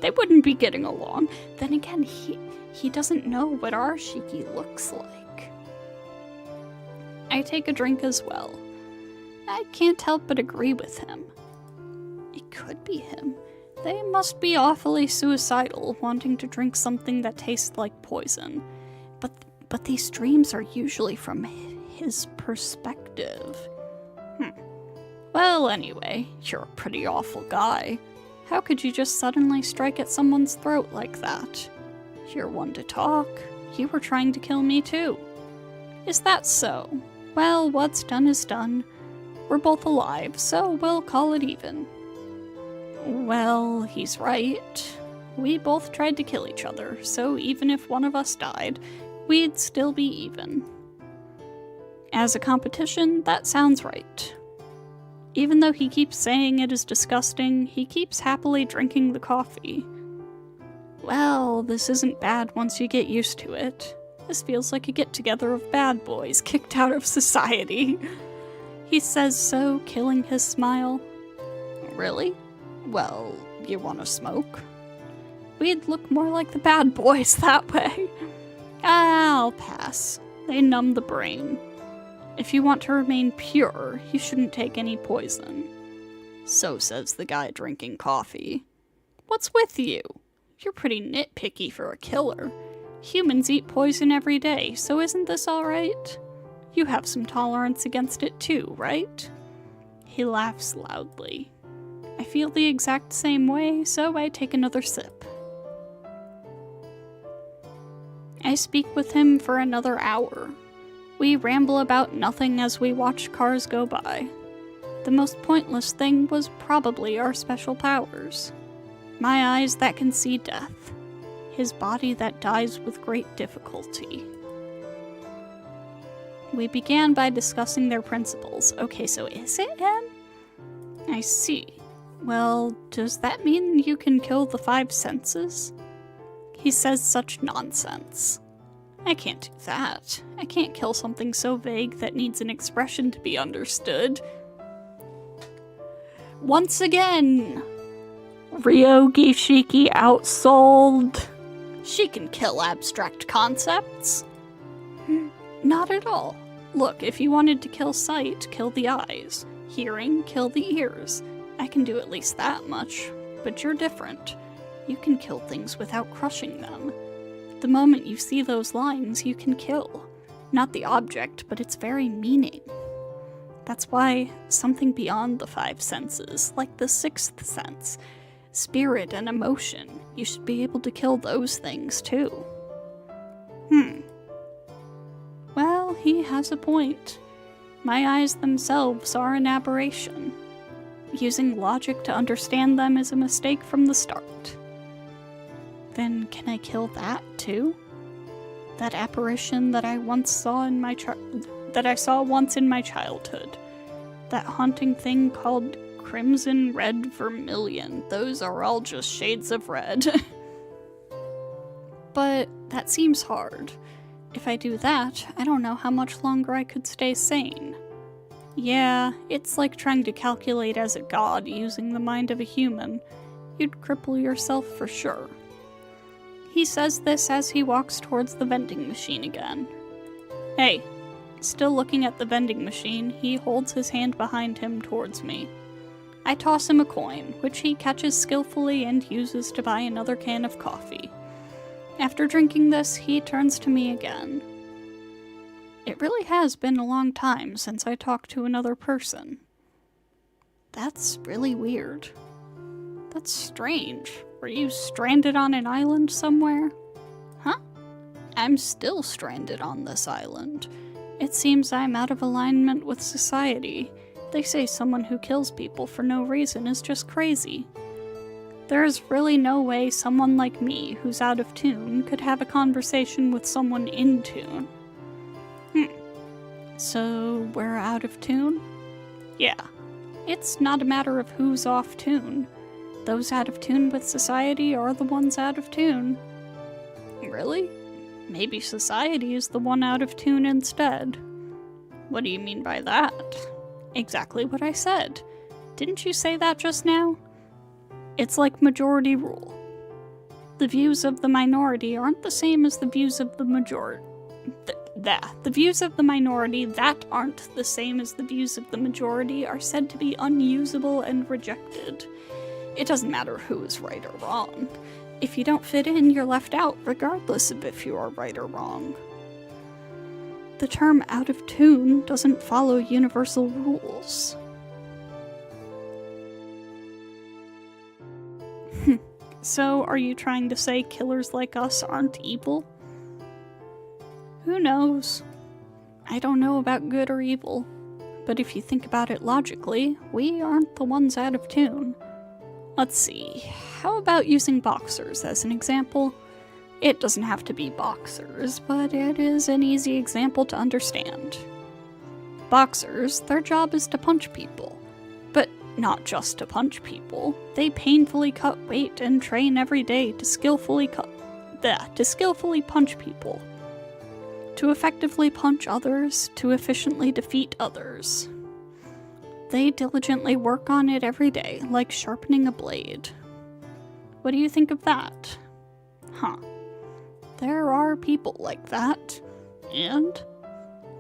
They wouldn't be getting along. Then again, he doesn't know what our Shiki looks like. I take a drink as well. I can't help but agree with him. It could be him. They must be awfully suicidal, wanting to drink something that tastes like poison. But these dreams are usually from his perspective. Well, anyway, you're a pretty awful guy. How could you just suddenly strike at someone's throat like that? You're one to talk. You were trying to kill me too. Is that so? Well, what's done is done. We're both alive, so we'll call it even. Well, he's right. We both tried to kill each other, so even if one of us died, we'd still be even. As a competition, that sounds right. Even though he keeps saying it is disgusting, he keeps happily drinking the coffee. Well, this isn't bad once you get used to it. This feels like a get-together of bad boys kicked out of society. He says so, killing his smile. Really? Well, you want to smoke? We'd look more like the bad boys that way. I'll pass. They numb the brain. If you want to remain pure, you shouldn't take any poison. So says the guy drinking coffee. What's with you? You're pretty nitpicky for a killer. Humans eat poison every day, so isn't this alright? You have some tolerance against it too, right? He laughs loudly. I feel the exact same way, so I take another sip. I speak with him for another hour. We ramble about nothing as we watch cars go by. The most pointless thing was probably our special powers. My eyes that can see death. His body that dies with great difficulty. We began by discussing their principles. Okay, so is it him? I see. Well, does that mean you can kill the 5 senses? He says such nonsense. I can't do that. I can't kill something so vague that needs an expression to be understood. Once again! Ryogi Shiki outsold. She can kill abstract concepts. Not at all. Look, if you wanted to kill sight, kill the eyes. Hearing, kill the ears. I can do at least that much, but you're different. You can kill things without crushing them. The moment you see those lines, you can kill. Not the object, but its very meaning. That's why something beyond the five senses, like the sixth sense, spirit and emotion, you should be able to kill those things too. Well, he has a point. My eyes themselves are an aberration. Using logic to understand them is a mistake from the start. Then can I kill that too? That apparition that I once saw in my once in my childhood. That haunting thing called crimson, red, vermilion. Those are all just shades of red. But that seems hard. If I do that, I don't know how much longer I could stay sane. Yeah, it's like trying to calculate as a god using the mind of a human. You'd cripple yourself for sure. He says this as he walks towards the vending machine again. Hey, still looking at the vending machine, he holds his hand behind him towards me. I toss him a coin, which he catches skillfully and uses to buy another can of coffee. After drinking this, he turns to me again. It really has been a long time since I talked to another person. That's really weird. That's strange. Were you stranded on an island somewhere? Huh? I'm still stranded on this island. It seems I'm out of alignment with society. They say someone who kills people for no reason is just crazy. There is really no way someone like me, who's out of tune, could have a conversation with someone in tune. So, we're out of tune? Yeah. It's not a matter of who's off tune. Those out of tune with society are the ones out of tune. Really? Maybe society is the one out of tune instead. What do you mean by that? Exactly what I said. Didn't you say that just now? It's like majority rule. The views of the minority aren't the same as the views of the majority. The views of the minority that aren't the same as the views of the majority are said to be unusable and rejected. It doesn't matter who is right or wrong. If you don't fit in, you're left out, regardless of if you are right or wrong. The term out of tune doesn't follow universal rules. So, are you trying to say killers like us aren't evil? Who knows? I don't know about good or evil, but if you think about it logically, we aren't the ones out of tune. Let's see, how about using boxers as an example? It doesn't have to be boxers, but it is an easy example to understand. Boxers, their job is to punch people. But not just to punch people. They painfully cut weight and train every day to skillfully punch people. To effectively punch others, to efficiently defeat others. They diligently work on it every day, like sharpening a blade. What do you think of that? Huh. There are people like that. And?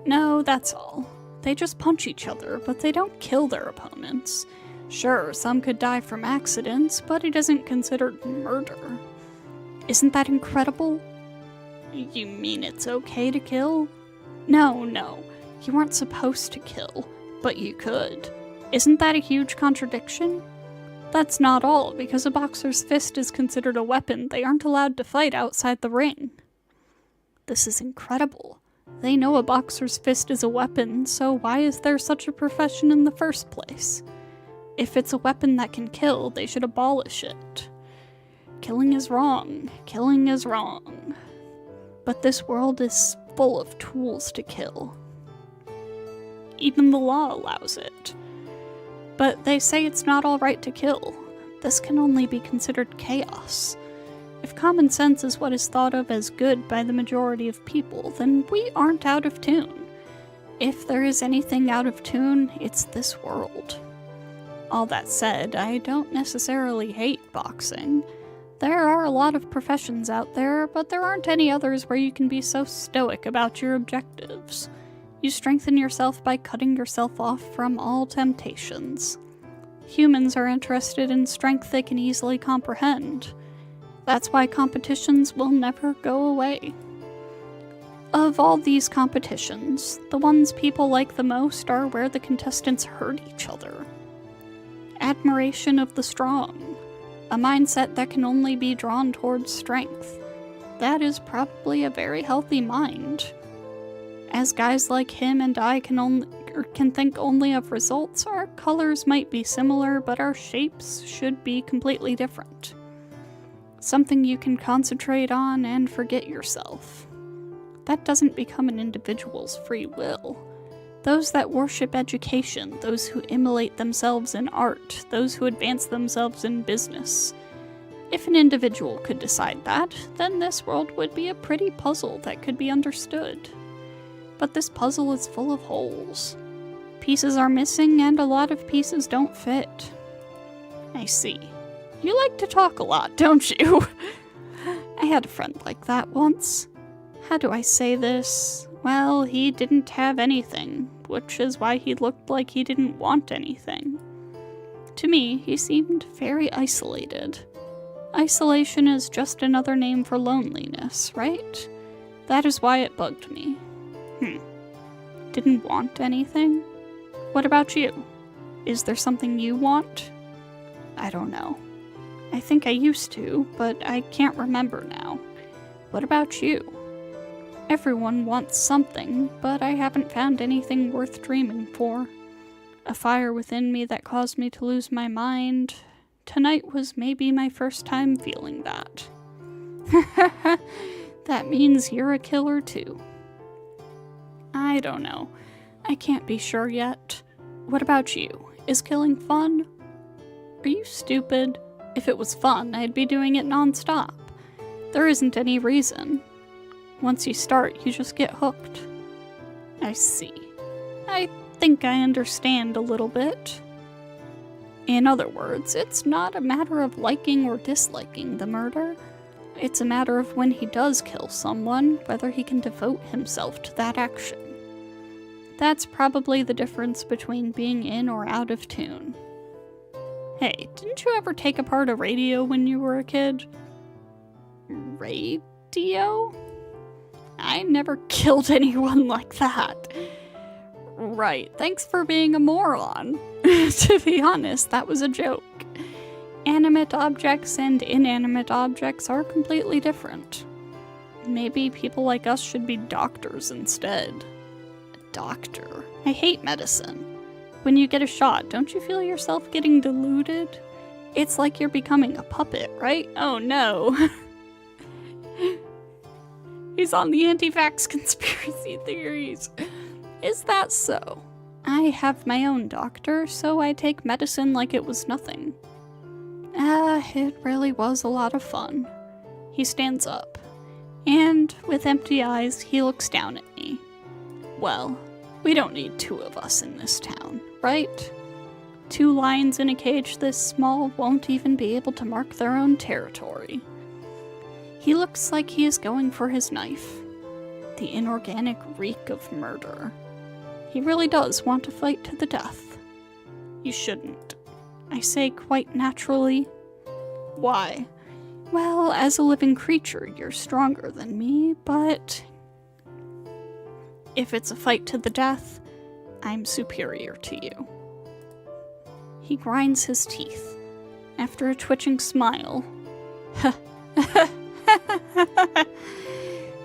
No, that's all. They just punch each other, but they don't kill their opponents. Sure, some could die from accidents, but it isn't considered murder. Isn't that incredible? You mean it's okay to kill? No, you weren't supposed to kill, but you could. Isn't that a huge contradiction? That's not all, because a boxer's fist is considered a weapon. They aren't allowed to fight outside the ring. This is incredible. They know a boxer's fist is a weapon, so why is there such a profession in the first place? If it's a weapon that can kill, they should abolish it. Killing is wrong. Killing is wrong. But this world is full of tools to kill. Even the law allows it. But they say it's not alright to kill. This can only be considered chaos. If common sense is what is thought of as good by the majority of people, then we aren't out of tune. If there is anything out of tune, it's this world. All that said, I don't necessarily hate boxing. There are a lot of professions out there, but there aren't any others where you can be so stoic about your objectives. You strengthen yourself by cutting yourself off from all temptations. Humans are interested in strength they can easily comprehend. That's why competitions will never go away. Of all these competitions, the ones people like the most are where the contestants hurt each other. Admiration of the strong, a mindset that can only be drawn towards strength. That is probably a very healthy mind. As guys like him and I can think only of results, our colors might be similar, but our shapes should be completely different. Something you can concentrate on and forget yourself. That doesn't become an individual's free will. Those that worship education, those who immolate themselves in art, those who advance themselves in business. If an individual could decide that, then this world would be a pretty puzzle that could be understood. But this puzzle is full of holes. Pieces are missing, and a lot of pieces don't fit. I see. You like to talk a lot, don't you? I had a friend like that once. How do I say this? Well, he didn't have anything, which is why he looked like he didn't want anything. To me, he seemed very isolated. Isolation is just another name for loneliness, right? That is why it bugged me. Didn't want anything? What about you? Is there something you want? I don't know. I think I used to, but I can't remember now. What about you? Everyone wants something, but I haven't found anything worth dreaming for. A fire within me that caused me to lose my mind. Tonight was maybe my first time feeling that. That means you're a killer too. I don't know. I can't be sure yet. What about you? Is killing fun? Are you stupid? If it was fun, I'd be doing it non-stop. There isn't any reason. Once you start, you just get hooked. I see. I think I understand a little bit. In other words, it's not a matter of liking or disliking the murder. It's a matter of when he does kill someone, whether he can devote himself to that action. That's probably the difference between being in or out of tune. Hey, didn't you ever take apart a radio when you were a kid? Radio? I never killed anyone like that. Right, thanks for being a moron. To be honest, that was a joke. Animate objects and inanimate objects are completely different. Maybe people like us should be doctors instead. A doctor? I hate medicine. When you get a shot, don't you feel yourself getting diluted? It's like you're becoming a puppet, right? Oh no. He's on the anti-vax conspiracy theories. Is that so? I have my own doctor, so I take medicine like it was nothing. It really was a lot of fun. He stands up, and with empty eyes, he looks down at me. Well, we don't need two of us in this town, right? Two lions in a cage this small won't even be able to mark their own territory. He looks like he is going for his knife. The inorganic reek of murder. He really does want to fight to the death. You shouldn't. I say quite naturally. Why? Well, as a living creature, you're stronger than me, but if it's a fight to the death, I'm superior to you. He grinds his teeth. After a twitching smile,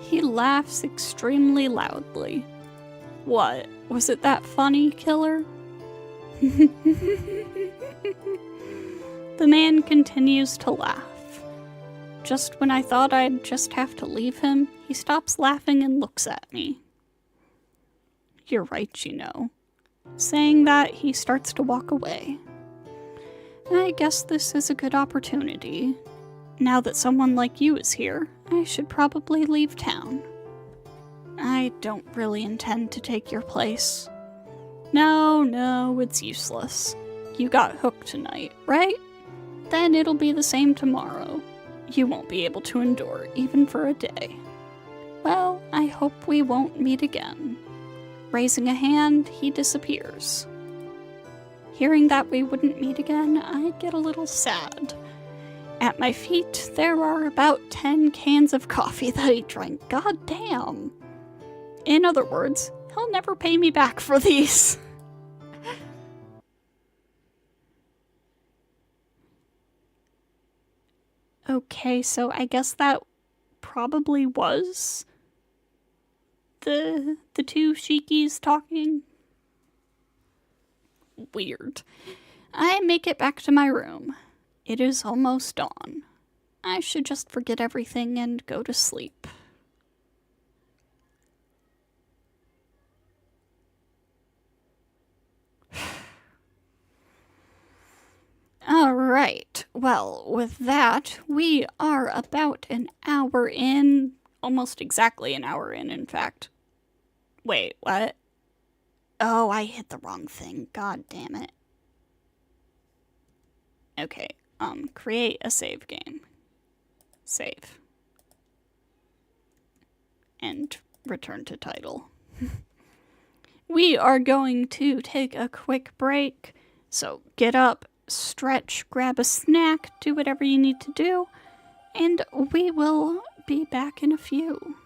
he laughs extremely loudly. What? Was it that funny, killer? The man continues to laugh. Just when I thought I'd just have to leave him, he stops laughing and looks at me. You're right, you know. Saying that, he starts to walk away. I guess this is a good opportunity. Now that someone like you is here, I should probably leave town. I don't really intend to take your place. No, it's useless. You got hooked tonight, right? Then it'll be the same tomorrow. You won't be able to endure even for a day. Well, I hope we won't meet again. Raising a hand, he disappears. Hearing that we wouldn't meet again, I get a little sad. At my feet, there are about 10 cans of coffee that he drank. God damn. In other words, he'll never pay me back for these. Okay, so I guess that probably was the two Shikis talking. Weird. I make it back to my room. It is almost dawn. I should just forget everything and go to sleep. Alright, well, with that, we are about an hour in. Almost exactly an hour in fact. Wait, what? Oh, I hit the wrong thing. God damn it. Okay, create a save game. Save. And return to title. We are going to take a quick break, so get up, stretch, grab a snack, do whatever you need to do, and we will be back in a few.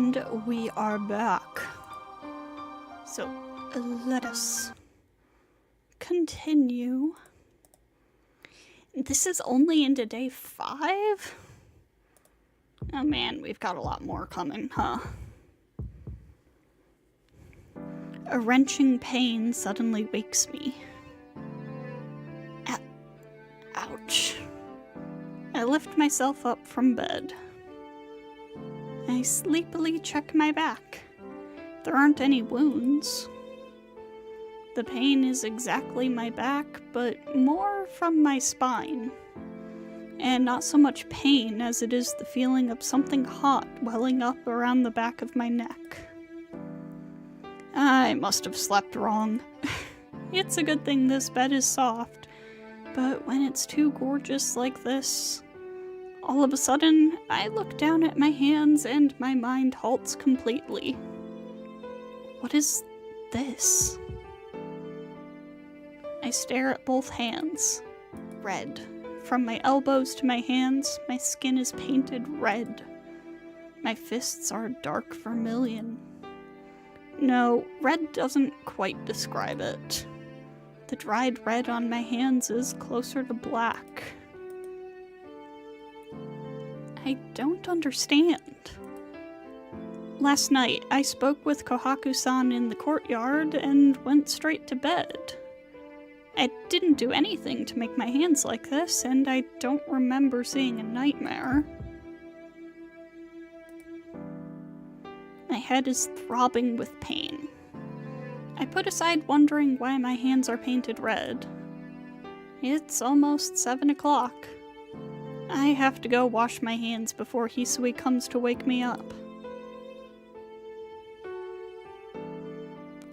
And we are back. So, let us continue. This is only into day 5? Oh man, we've got a lot more coming, huh? A wrenching pain suddenly wakes me. Ouch. I lift myself up from bed. I sleepily check my back. There aren't any wounds. The pain is exactly my back, but more from my spine. And not so much pain as it is the feeling of something hot welling up around the back of my neck. I must have slept wrong. It's a good thing this bed is soft, but when it's too gorgeous like this, all of a sudden, I look down at my hands and my mind halts completely. What is this? I stare at both hands. Red. From my elbows to my hands, my skin is painted red. My fists are dark vermilion. No, red doesn't quite describe it. The dried red on my hands is closer to black. I don't understand. Last night, I spoke with Kohaku-san in the courtyard and went straight to bed. I didn't do anything to make my hands like this, and I don't remember seeing a nightmare. My head is throbbing with pain. I put aside wondering why my hands are painted red. It's almost 7 o'clock. I have to go wash my hands before Hisui comes to wake me up.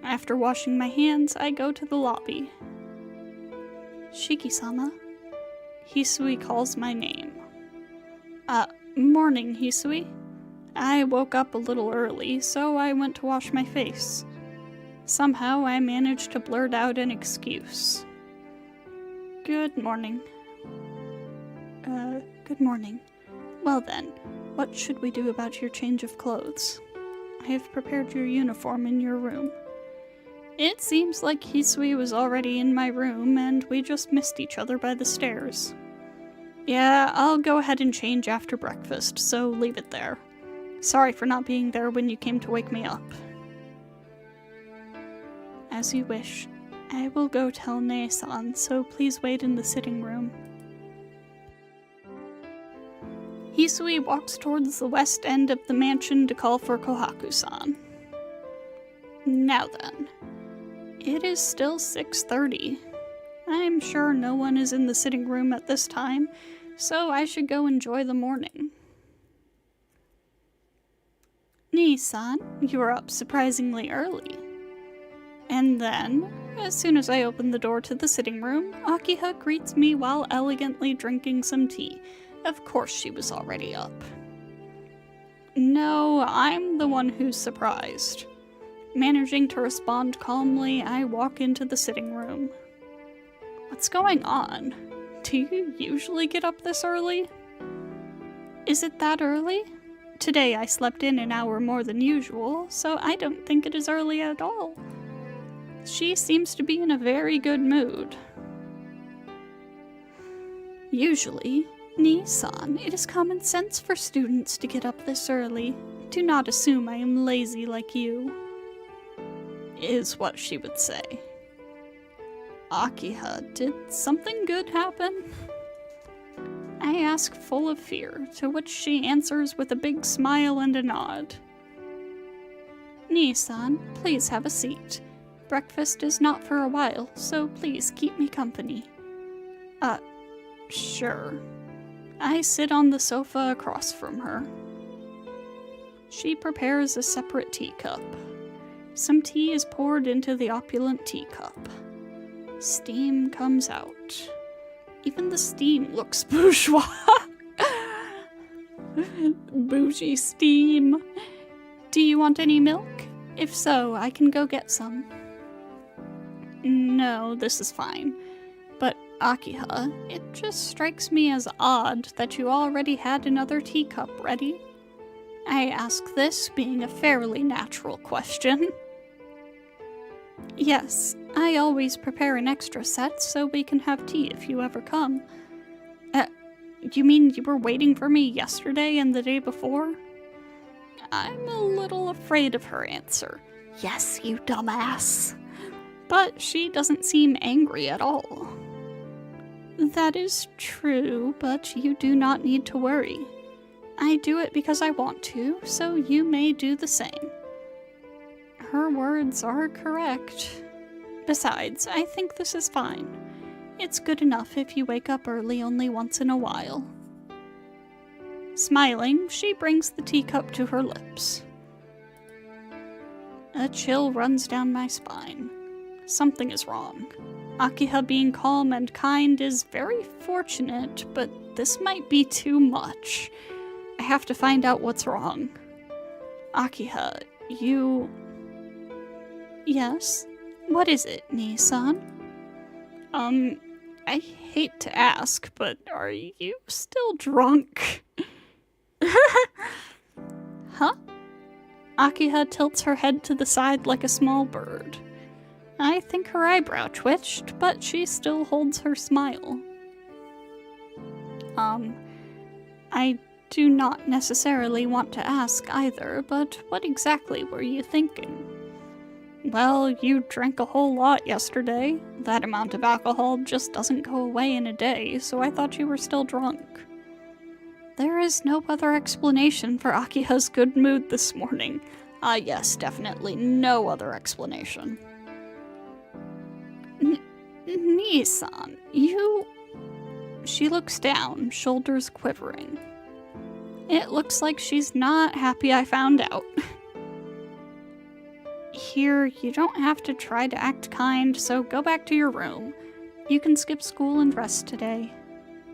After washing my hands, I go to the lobby. Shiki-sama. Hisui calls my name. Morning, Hisui. I woke up a little early, so I went to wash my face. Somehow I managed to blurt out an excuse. Good morning. Good morning. Well then, what should we do about your change of clothes? I have prepared your uniform in your room. It seems like Hisui was already in my room, and we just missed each other by the stairs. Yeah, I'll go ahead and change after breakfast, so leave it there. Sorry for not being there when you came to wake me up. As you wish. I will go tell Nei-san, so please wait in the sitting room. Hisui walks towards the west end of the mansion to call for Kohaku-san. Now then. It is still 6:30. I'm sure no one is in the sitting room at this time, so I should go enjoy the morning. Nei-san, you are up surprisingly early. And then, as soon as I open the door to the sitting room, Akiha greets me while elegantly drinking some tea. Of course she was already up. No, I'm the one who's surprised. Managing to respond calmly, I walk into the sitting room. What's going on? Do you usually get up this early? Is it that early? Today I slept in an hour more than usual, so I don't think it is early at all. She seems to be in a very good mood. Usually, Nei-san, it is common sense for students to get up this early. Do not assume I am lazy like you. Is what she would say. Akiha, did something good happen? I ask full of fear, to which she answers with a big smile and a nod. Nei-san, please have a seat. Breakfast is not for a while, so please keep me company. Sure. I sit on the sofa across from her. She prepares a separate teacup. Some tea is poured into the opulent teacup. Steam comes out. Even the steam looks bourgeois. Bougie steam. Do you want any milk? If so, I can go get some. No, this is fine. But Akiha, it just strikes me as odd that you already had another teacup ready. I ask this being a fairly natural question. Yes, I always prepare an extra set so we can have tea if you ever come. You mean you were waiting for me yesterday and the day before? I'm a little afraid of her answer. Yes, you dumbass. But she doesn't seem angry at all. That is true, but you do not need to worry. I do it because I want to, so you may do the same. Her words are correct. Besides, I think this is fine. It's good enough if you wake up early only once in a while. Smiling, she brings the teacup to her lips. A chill runs down my spine. Something is wrong. Akiha being calm and kind is very fortunate, but this might be too much. I have to find out what's wrong. Akiha, you... Yes? What is it, Nii-san? I hate to ask, but are you still drunk? Huh? Akiha tilts her head to the side like a small bird. I think her eyebrow twitched, but she still holds her smile. I do not necessarily want to ask either, but what exactly were you thinking? Well, you drank a whole lot yesterday. That amount of alcohol just doesn't go away in a day, so I thought you were still drunk. There is no other explanation for Akiha's good mood this morning. Yes, definitely no other explanation. Nii-san, you... She looks down, shoulders quivering. It looks like she's not happy I found out. Here, you don't have to try to act kind, so go back to your room. You can skip school and rest today.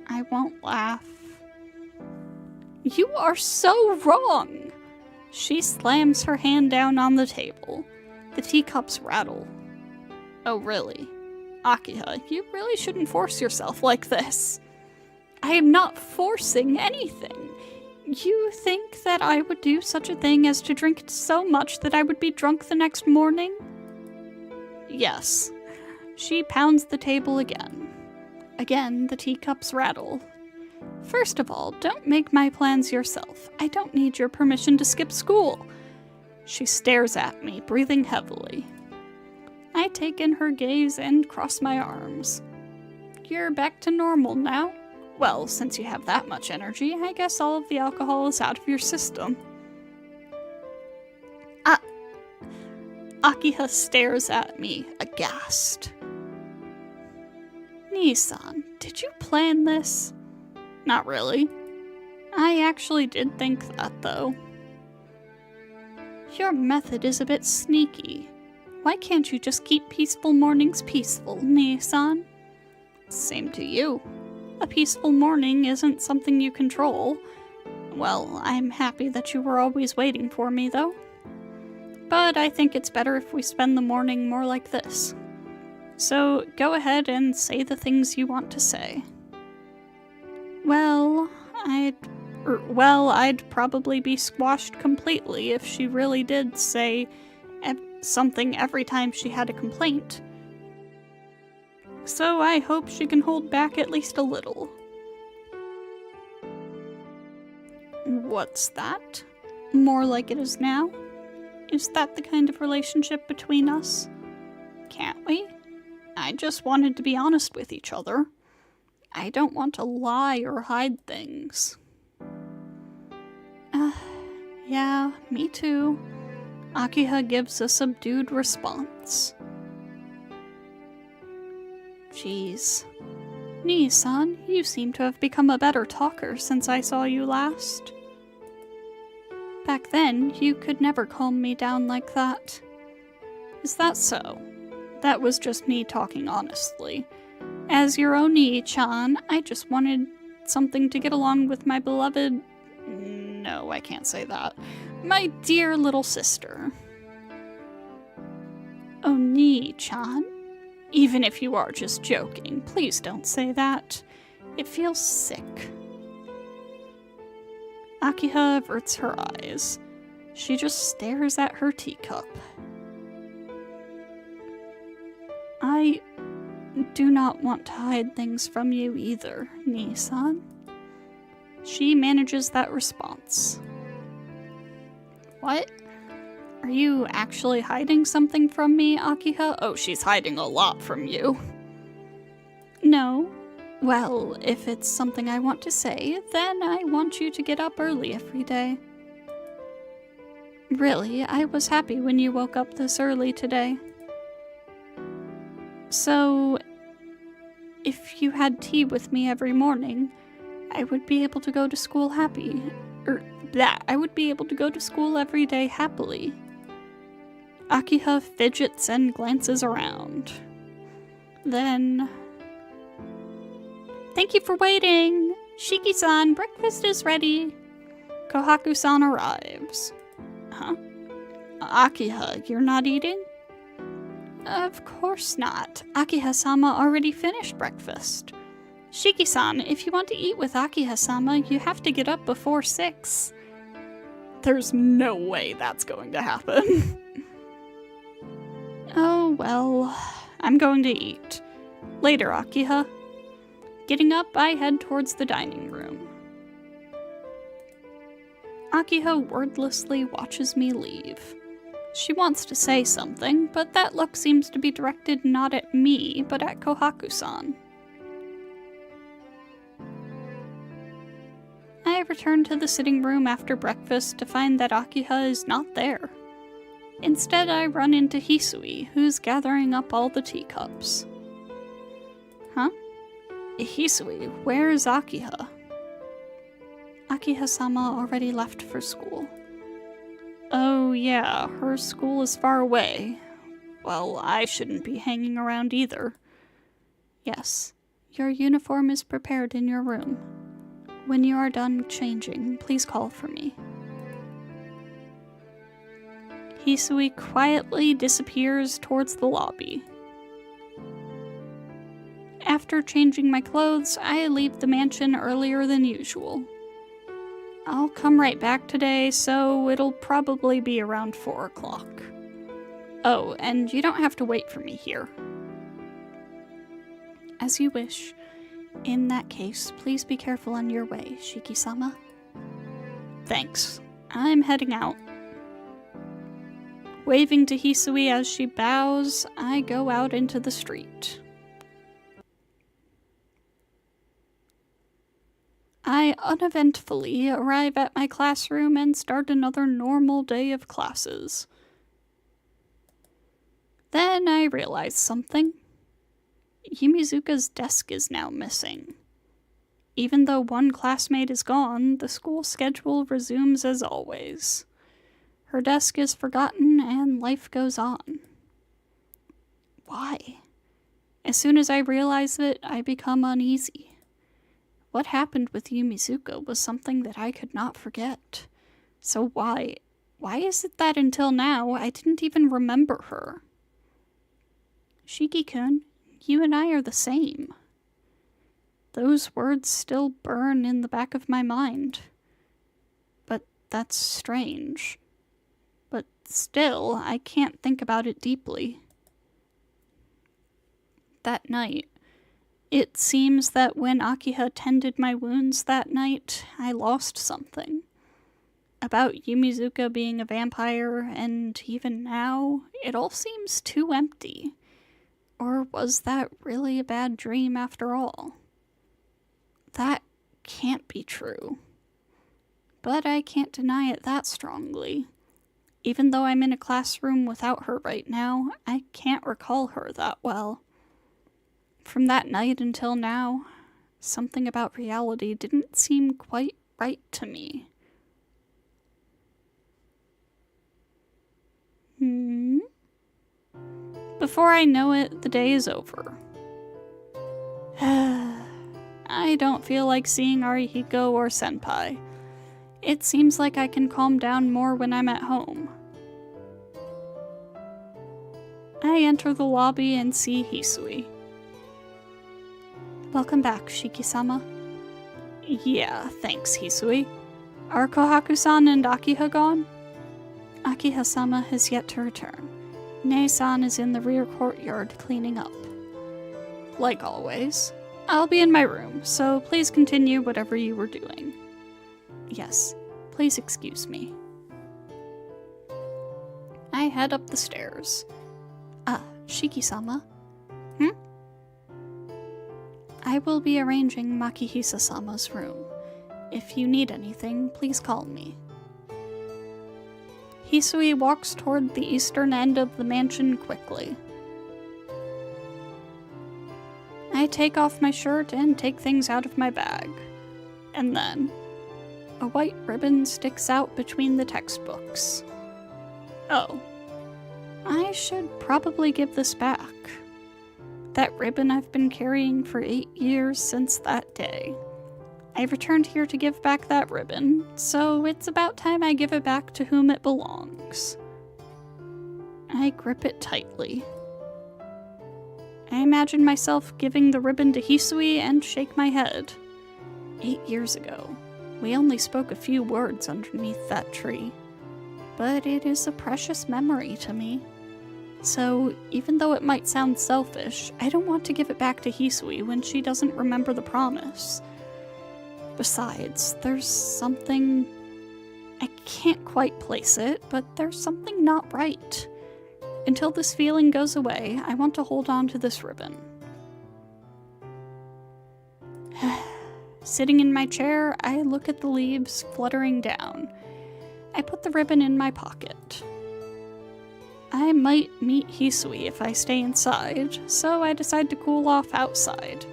I won't laugh. You are so wrong! She slams her hand down on the table. The teacups rattle. Oh, really? Akiha, you really shouldn't force yourself like this. I am not forcing anything. You think that I would do such a thing as to drink so much that I would be drunk the next morning? Yes. She pounds the table again. Again, the teacups rattle. First of all, don't make my plans yourself. I don't need your permission to skip school. She stares at me, breathing heavily. I take in her gaze and cross my arms. You're back to normal now? Well, since you have that much energy, I guess all of the alcohol is out of your system. Akiha stares at me, aghast. Nii-san, did you plan this? Not really. I actually did think that, though. Your method is a bit sneaky. Why can't you just keep peaceful mornings peaceful, Nii-san? Same to you. A peaceful morning isn't something you control. Well, I'm happy that you were always waiting for me, though. But I think it's better if we spend the morning more like this. So, go ahead and say the things you want to say. Well, I'd probably be squashed completely if she really did say something every time she had a complaint. So I hope she can hold back at least a little. What's that? More like it is now? Is that the kind of relationship between us? Can't we? I just wanted to be honest with each other. I don't want to lie or hide things. Yeah, me too. Akiha gives a subdued response. Jeez. Nii-san, you seem to have become a better talker since I saw you last. Back then, you could never calm me down like that. Is that so? That was just me talking honestly. As your Oni-chan, I just wanted something to get along with my beloved... No, I can't say that. My dear little sister. Oni-chan? Even if you are just joking, please don't say that. It feels sick. Akiha averts her eyes. She just stares at her teacup. I do not want to hide things from you either, Nii-san. She manages that response. What? Are you actually hiding something from me, Akiha? Oh, she's hiding a lot from you. No. Well, if it's something I want to say, then I want you to get up early every day. Really, I was happy when you woke up this early today. So, if you had tea with me every morning, I would be able to go to school happy. I would be able to go to school every day happily. Akiha fidgets and glances around. Then... Thank you for waiting! Shiki-san, breakfast is ready! Kohaku-san arrives. Huh? Akiha, you're not eating? Of course not. Akiha-sama already finished breakfast. Shiki-san, if you want to eat with Akiha-sama, you have to get up before 6. There's no way that's going to happen. Oh, well, I'm going to eat. Later, Akiha. Getting up, I head towards the dining room. Akiha wordlessly watches me leave. She wants to say something, but that look seems to be directed not at me, but at Kohaku-san. I return to the sitting room after breakfast to find that Akiha is not there. Instead, I run into Hisui, who's gathering up all the teacups. Huh? Hisui, where is Akiha? Akiha-sama already left for school. Oh yeah, her school is far away. Well, I shouldn't be hanging around either. Yes, your uniform is prepared in your room. When you are done changing, please call for me. Hisui quietly disappears towards the lobby. After changing my clothes, I leave the mansion earlier than usual. I'll come right back today, so it'll probably be around 4 o'clock. Oh, and you don't have to wait for me here. As you wish. In that case, please be careful on your way, Shiki-sama. Thanks. I'm heading out. Waving to Hisui as she bows, I go out into the street. I uneventfully arrive at my classroom and start another normal day of classes. Then I realize something. Yumizuka's desk is now missing. Even though one classmate is gone, the school schedule resumes as always. Her desk is forgotten and life goes on. Why? As soon as I realize it, I become uneasy. What happened with Yumizuka was something that I could not forget. So why is it that until now I didn't even remember her? Shiki-kun, you and I are the same. Those words still burn in the back of my mind. But that's strange. But still, I can't think about it deeply. That night, it seems that when Akiha tended my wounds that night, I lost something. About Yumizuka being a vampire, and even now, it all seems too empty. Or was that really a bad dream after all? That can't be true. But I can't deny it that strongly. Even though I'm in a classroom without her right now, I can't recall her that well. From that night until now, something about reality didn't seem quite right to me. Before I know it, the day is over. I don't feel like seeing Arihiko or Senpai. It seems like I can calm down more when I'm at home. I enter the lobby and see Hisui. Welcome back, Shiki-sama. Yeah, thanks, Hisui. Are Kohaku-san and Akiha gone? Akiha-sama has yet to return. Nei-san is in the rear courtyard cleaning up. Like always. I'll be in my room, so please continue whatever you were doing. Yes, please excuse me. I head up the stairs. Shiki-sama? I will be arranging Makihisa-sama's room. If you need anything, please call me. Hisui walks toward the eastern end of the mansion quickly. I take off my shirt and take things out of my bag. And then, a white ribbon sticks out between the textbooks. Oh. I should probably give this back. That ribbon I've been carrying for 8 years since that day. I returned here to give back that ribbon, so it's about time I give it back to whom it belongs. I grip it tightly. I imagine myself giving the ribbon to Hisui and shake my head. 8 years ago, we only spoke a few words underneath that tree. But it is a precious memory to me. So, even though it might sound selfish, I don't want to give it back to Hisui when she doesn't remember the promise. Besides, there's something... I can't quite place it, but there's something not right. Until this feeling goes away, I want to hold on to this ribbon. Sitting in my chair, I look at the leaves fluttering down. I put the ribbon in my pocket. I might meet Hisui if I stay inside, so I decide to cool off outside.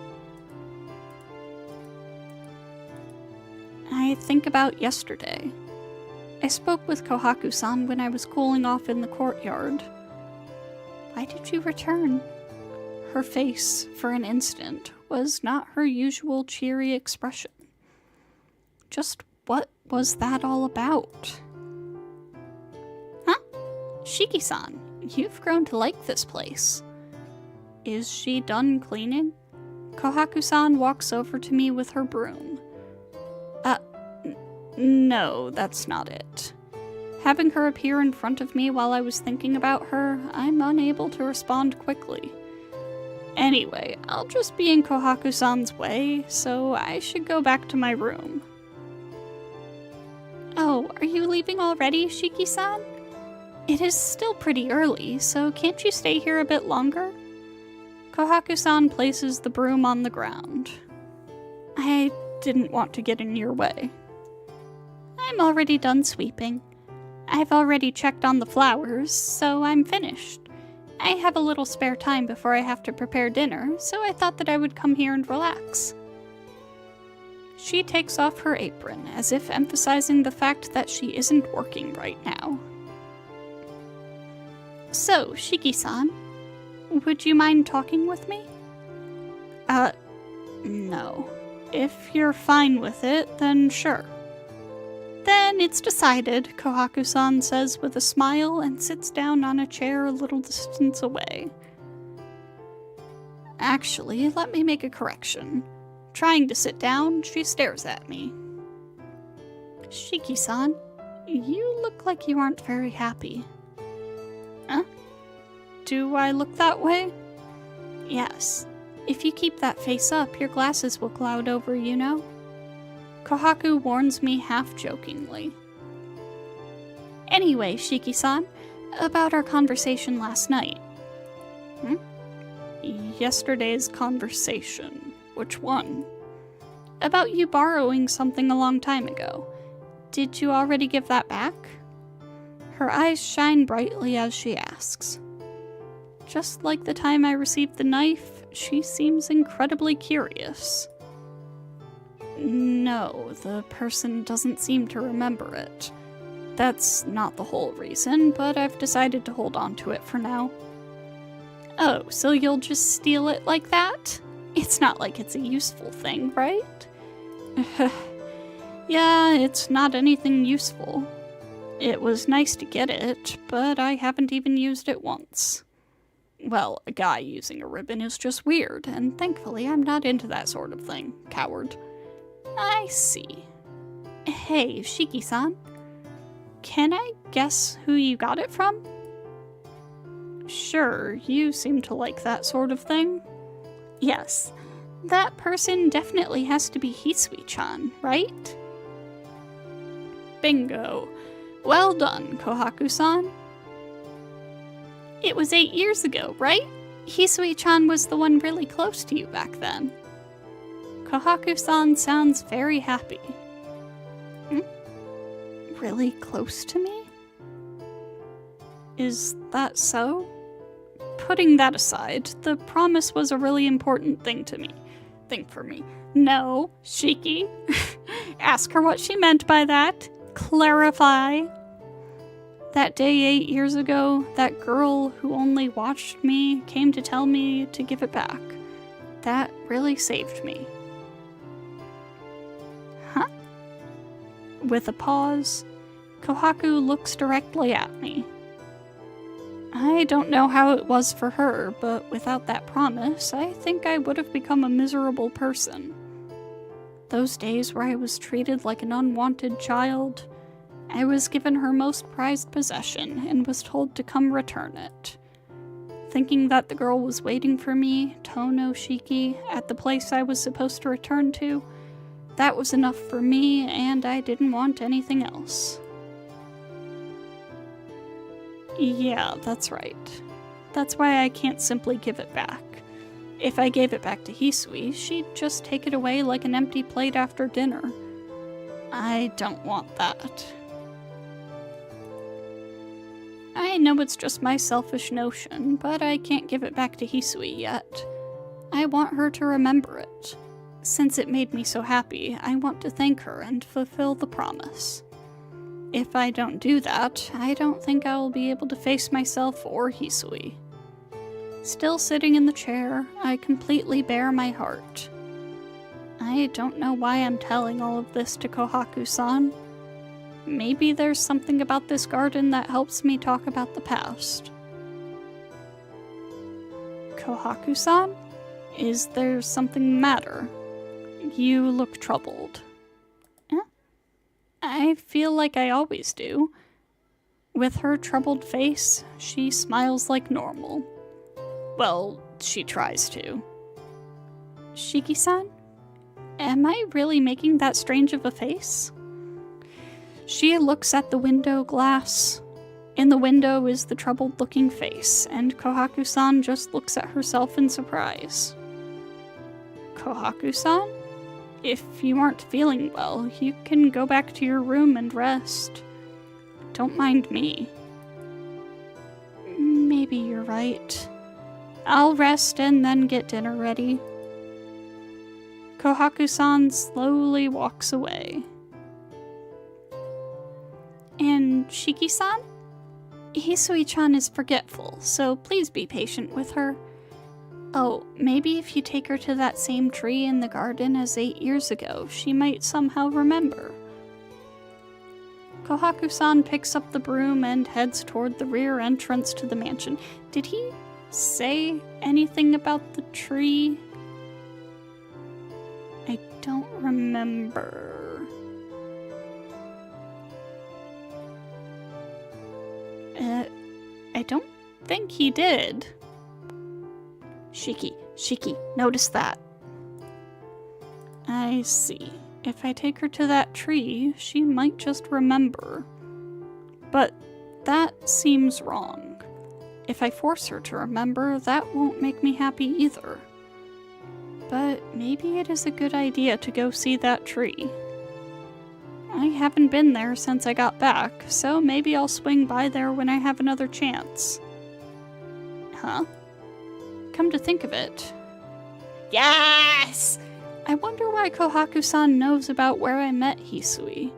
I think about yesterday. I spoke with Kohaku-san when I was cooling off in the courtyard. Why did you return? Her face, for an instant, was not her usual cheery expression. Just what was that all about? Shiki-san, you've grown to like this place. Is she done cleaning? Kohaku-san walks over to me with her broom. No, that's not it. Having her appear in front of me while I was thinking about her, I'm unable to respond quickly. Anyway, I'll just be in Kohaku-san's way, so I should go back to my room. Oh, are you leaving already, Shiki-san? It is still pretty early, so can't you stay here a bit longer? Kohaku-san places the broom on the ground. I didn't want to get in your way. I'm already done sweeping. I've already checked on the flowers, so I'm finished. I have a little spare time before I have to prepare dinner, so I thought that I would come here and relax. She takes off her apron, as if emphasizing the fact that she isn't working right now. So, Shiki-san, would you mind talking with me? No. If you're fine with it, then sure. Then it's decided, Kohaku-san says with a smile and sits down on a chair a little distance away. Actually, let me make a correction. Trying to sit down, she stares at me. Shiki-san, you look like you aren't very happy. Huh? Do I look that way? Yes. If you keep that face up, your glasses will cloud over, you know? Kohaku warns me half-jokingly. Anyway, Shiki-san, about our conversation last night. Yesterday's conversation. Which one? About you borrowing something a long time ago. Did you already give that back? Her eyes shine brightly as she asks. Just like the time I received the knife, she seems incredibly curious. No, the person doesn't seem to remember it. That's not the whole reason, but I've decided to hold on to it for now. Oh, so you'll just steal it like that? It's not like it's a useful thing, right? Yeah, it's not anything useful. It was nice to get it, but I haven't even used it once. Well, a guy using a ribbon is just weird, and thankfully I'm not into that sort of thing, coward. I see. Hey, Shiki-san. Can I guess who you got it from? Sure, you seem to like that sort of thing. Yes, that person definitely has to be Hisui-chan, right? Bingo. Well done, Kohaku-san. It was 8 years ago, right? Hisui-chan was the one really close to you back then. Kohaku-san sounds very happy. Really close to me? Is that so? Putting that aside, the promise was a really important thing for me. No, Shiki. Ask her what she meant by that. Clarify. That day 8 years ago, that girl who only watched me came to tell me to give it back. That really saved me. Huh? With a pause, Kohaku looks directly at me. I don't know how it was for her, but without that promise, I think I would have become a miserable person. Those days where I was treated like an unwanted child, I was given her most prized possession and was told to come return it. Thinking that the girl was waiting for me, Tono Shiki, at the place I was supposed to return to, that was enough for me, and I didn't want anything else. Yeah, that's right. That's why I can't simply give it back. If I gave it back to Hisui, she'd just take it away like an empty plate after dinner. I don't want that. I know it's just my selfish notion, but I can't give it back to Hisui yet. I want her to remember it. Since it made me so happy, I want to thank her and fulfill the promise. If I don't do that, I don't think I will be able to face myself or Hisui. Still sitting in the chair, I completely bare my heart. I don't know why I'm telling all of this to Kohaku-san. Maybe there's something about this garden that helps me talk about the past. Kohaku-san? Is there something the matter? You look troubled. I feel like I always do. With her troubled face, she smiles like normal. Well, she tries to. Shiki-san? Am I really making that strange of a face? She looks at the window glass. In the window is the troubled-looking face, and Kohaku-san just looks at herself in surprise. Kohaku-san? If you aren't feeling well, you can go back to your room and rest. Don't mind me. Maybe you're right. I'll rest and then get dinner ready. Kohaku-san slowly walks away. And Shiki-san? Hisui-chan is forgetful, so please be patient with her. Oh, maybe if you take her to that same tree in the garden as 8 years ago, she might somehow remember. Kohaku-san picks up the broom and heads toward the rear entrance to the mansion. Did he say anything about the tree? I don't remember. I don't think he did. Shiki, notice that. I see. If I take her to that tree, she might just remember. But that seems wrong. If I force her to remember, that won't make me happy either. But maybe it is a good idea to go see that tree. I haven't been there since I got back, so maybe I'll swing by there when I have another chance. Huh? Come to think of it. Yes! I wonder why Kohaku-san knows about where I met Hisui.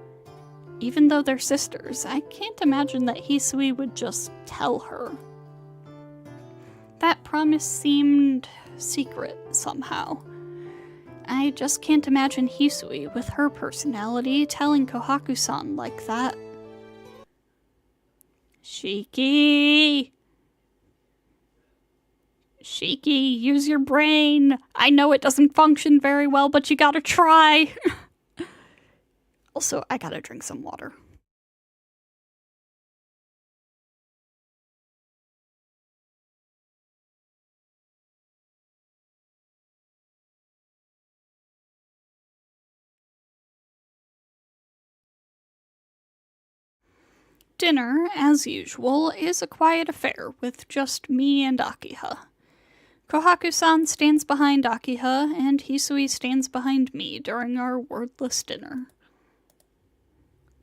Even though they're sisters, I can't imagine that Hisui would just tell her. That promise seemed secret somehow. I just can't imagine Hisui, with her personality, telling Kohaku-san like that. Shiki, use your brain. I know it doesn't function very well, but you gotta try. Also, I gotta drink some water. Dinner, as usual, is a quiet affair with just me and Akiha. Kohaku-san stands behind Akiha, and Hisui stands behind me during our wordless dinner.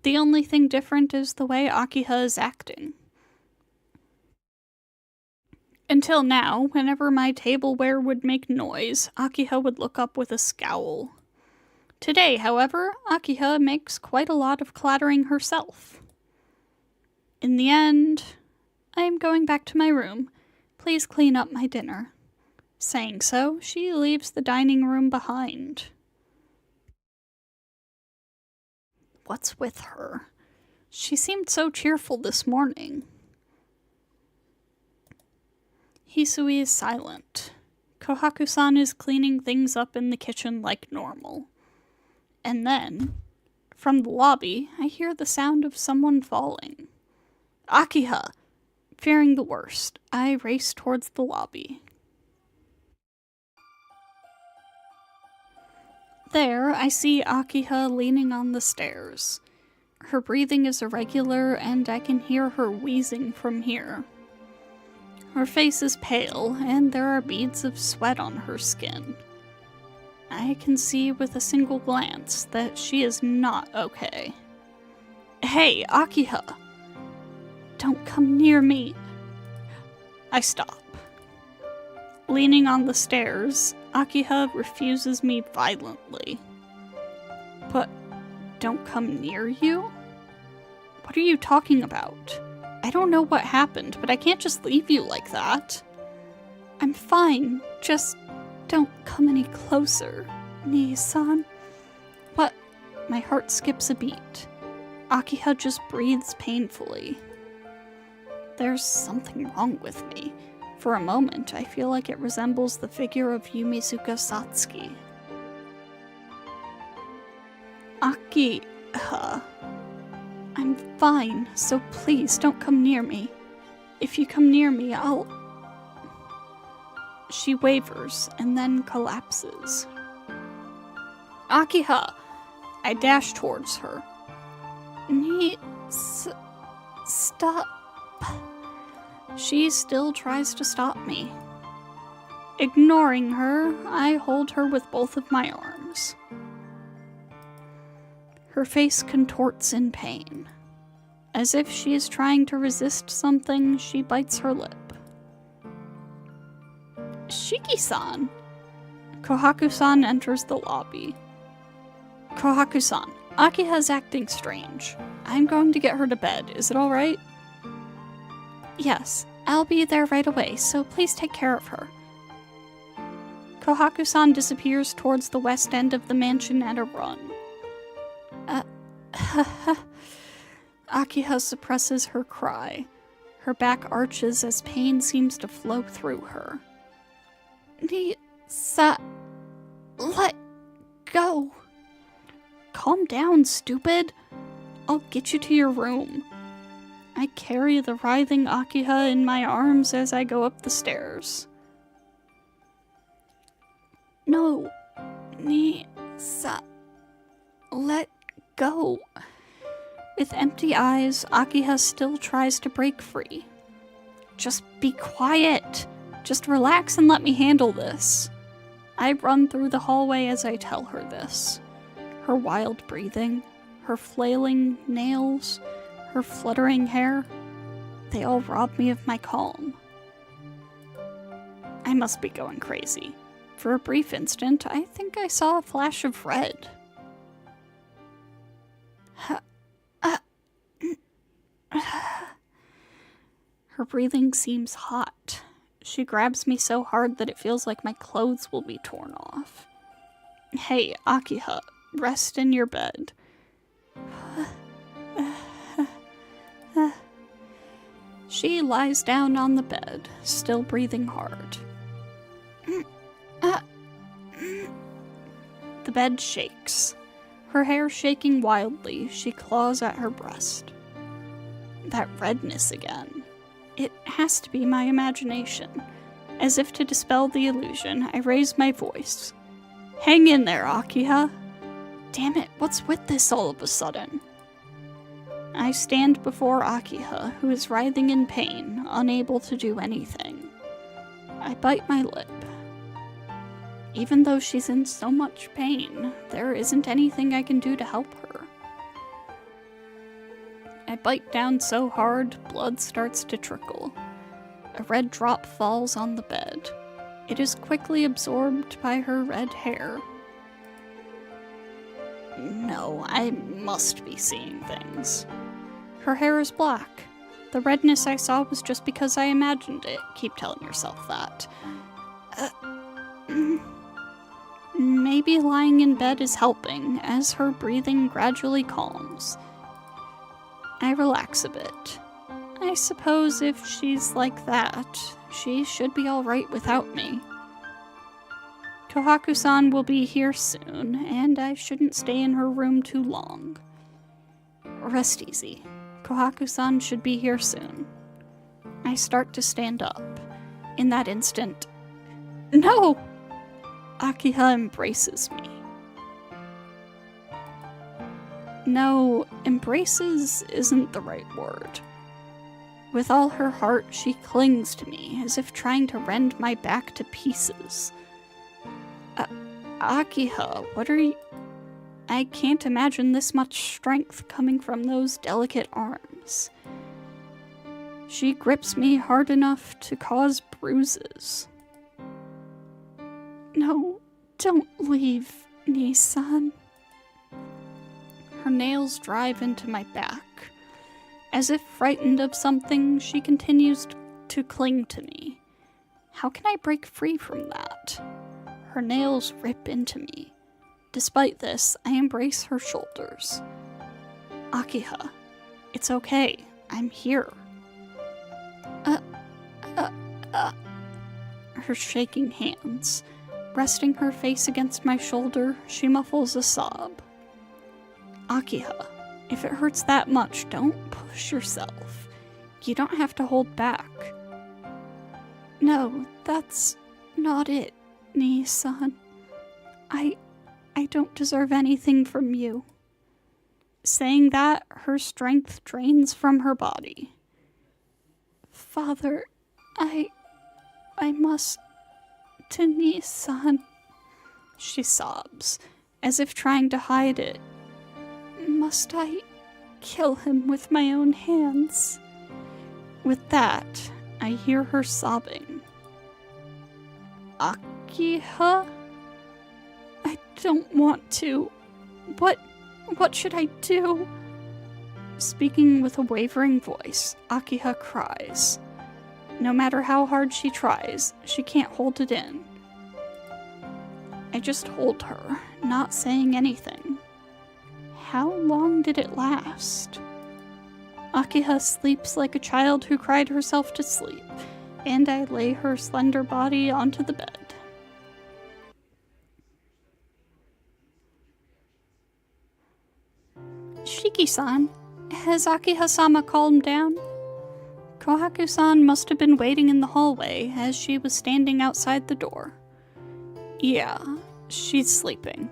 The only thing different is the way Akiha is acting. Until now, whenever my tableware would make noise, Akiha would look up with a scowl. Today, however, Akiha makes quite a lot of clattering herself. In the end, I am going back to my room. Please clean up my dinner. Saying so, she leaves the dining room behind. What's with her? She seemed so cheerful this morning. Hisui is silent. Kohaku-san is cleaning things up in the kitchen like normal. And then, from the lobby, I hear the sound of someone falling. Akiha! Fearing the worst, I race towards the lobby. There, I see Akiha leaning on the stairs. Her breathing is irregular, and I can hear her wheezing from here. Her face is pale, and there are beads of sweat on her skin. I can see with a single glance that she is not okay. Hey, Akiha! Don't come near me. I stop. Leaning on the stairs, Akiha refuses me violently. But don't come near you? What are you talking about? I don't know what happened, but I can't just leave you like that. I'm fine, just don't come any closer, Nii-san. What? My heart skips a beat. Akiha just breathes painfully. There's something wrong with me. For a moment, I feel like it resembles the figure of Yumizuka Satsuki. Akiha. I'm fine, so please don't come near me. If you come near me, I'll... She wavers and then collapses. Akiha! I dash towards her. Stop. She still tries to stop me. Ignoring her, I hold her with both of my arms. Her face contorts in pain. As if she is trying to resist something, she bites her lip. Shiki-san! Kohaku-san enters the lobby. Kohaku-san, Akiha's acting strange. I'm going to get her to bed. Is it alright? Yes, I'll be there right away, so please take care of her. Kohaku-san disappears towards the west end of the mansion at a run. Akiha suppresses her cry. Her back arches as pain seems to flow through her. Let go. Calm down, stupid. I'll get you to your room. I carry the writhing Akiha in my arms as I go up the stairs. No. Let go. With empty eyes, Akiha still tries to break free. Just be quiet. Just relax and let me handle this. I run through the hallway as I tell her this. Her wild breathing, her flailing nails, her fluttering hair, they all rob me of my calm. I must be going crazy. For a brief instant, I think I saw a flash of red. Her breathing seems hot. She grabs me so hard that it feels like my clothes will be torn off. Hey, Akiha, rest in your bed. She lies down on the bed, still breathing hard. The bed shakes. Her hair shaking wildly, she claws at her breast. That redness again. It has to be my imagination. As if to dispel the illusion, I raise my voice. Hang in there, Akiha! Damn it, what's with this all of a sudden? I stand before Akiha, who is writhing in pain, unable to do anything. I bite my lip. Even though she's in so much pain, there isn't anything I can do to help her. I bite down so hard, blood starts to trickle. A red drop falls on the bed. It is quickly absorbed by her red hair. No, I must be seeing things. Her hair is black. The redness I saw was just because I imagined it. Keep telling yourself that. Maybe lying in bed is helping, as her breathing gradually calms. I relax a bit. I suppose if she's like that, she should be alright without me. Kohaku-san will be here soon, and I shouldn't stay in her room too long. Rest easy. Kohaku-san should be here soon. I start to stand up. In that instant, no! Akiha embraces me. No, embraces isn't the right word. With all her heart, she clings to me, as if trying to rend my back to pieces. Akiha, what are you... I can't imagine this much strength coming from those delicate arms. She grips me hard enough to cause bruises. No, don't leave, Nissan. Her nails drive into my back. As if frightened of something, she continues to cling to me. How can I break free from that? Her nails rip into me. Despite this, I embrace her shoulders. Akiha, it's okay. I'm here. Her shaking hands. Resting her face against my shoulder, she muffles a sob. Akiha, if it hurts that much, don't push yourself. You don't have to hold back. No, that's not it, Nii-san. I don't deserve anything from you. Saying that, her strength drains from her body. Father, I must... to Nii-san. She sobs, as if trying to hide it. Must I kill him with my own hands? With that, I hear her sobbing. Akiha? I don't want to. What should I do? Speaking with a wavering voice, Akiha cries. No matter how hard she tries, she can't hold it in. I just hold her, not saying anything. How long did it last? Akiha sleeps like a child who cried herself to sleep, and I lay her slender body onto the bed. Shiki-san, has Akiha-sama calmed down? Kohaku-san must have been waiting in the hallway as she was standing outside the door. Yeah, she's sleeping.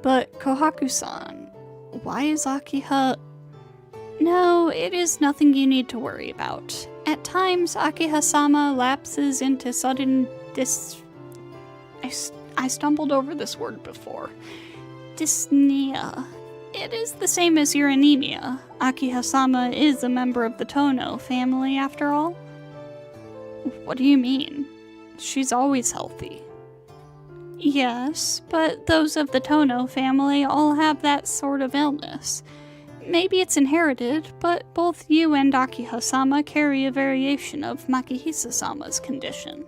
But Kohaku-san, why is Akiha... No, it is nothing you need to worry about. At times, Akiha-sama lapses into sudden I stumbled over this word before. Dyspnea. It is the same as your anemia. Akiha-sama is a member of the Tono family, after all. What do you mean? She's always healthy. Yes, but those of the Tono family all have that sort of illness. Maybe it's inherited, but both you and Akiha-sama carry a variation of Makihisa-sama's condition.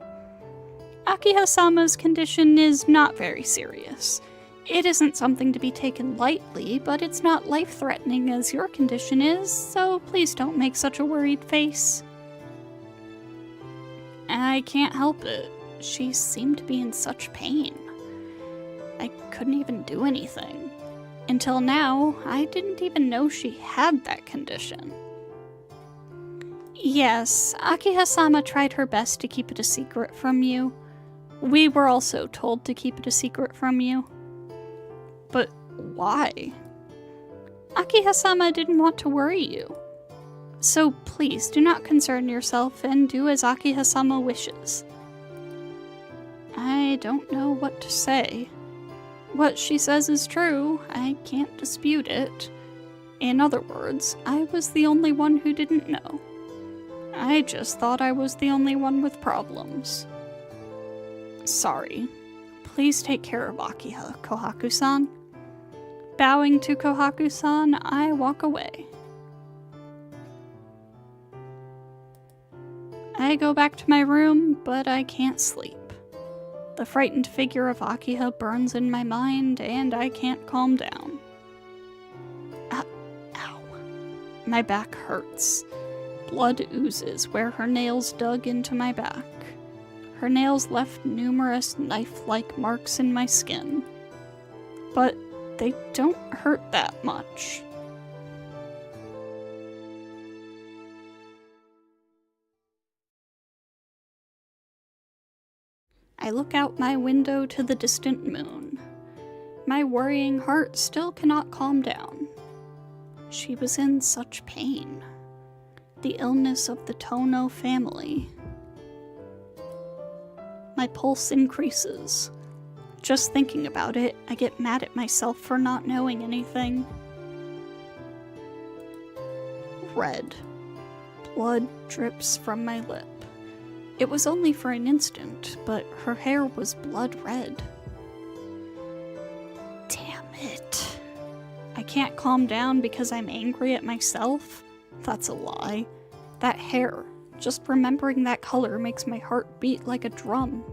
Akiha-sama's condition is not very serious. It isn't something to be taken lightly, but it's not life-threatening as your condition is, so please don't make such a worried face. I can't help it. She seemed to be in such pain. I couldn't even do anything. Until now, I didn't even know she had that condition. Yes, Akiha-sama tried her best to keep it a secret from you. We were also told to keep it a secret from you. But why? Akiha-sama didn't want to worry you. So please do not concern yourself and do as Akiha-sama wishes. I don't know what to say. What she says is true. I can't dispute it. In other words, I was the only one who didn't know. I just thought I was the only one with problems. Sorry. Please take care of Akiha, Kohaku-san. Bowing to Kohaku-san, I walk away. I go back to my room, but I can't sleep. The frightened figure of Akiha burns in my mind, and I can't calm down. Ow. My back hurts. Blood oozes where her nails dug into my back. Her nails left numerous knife-like marks in my skin. But they don't hurt that much. I look out my window to the distant moon. My worrying heart still cannot calm down. She was in such pain. The illness of the Tono family. My pulse increases. Just thinking about it, I get mad at myself for not knowing anything. Red. Blood drips from my lip. It was only for an instant, but her hair was blood red. Damn it. I can't calm down because I'm angry at myself? That's a lie. That hair, just remembering that color makes my heart beat like a drum.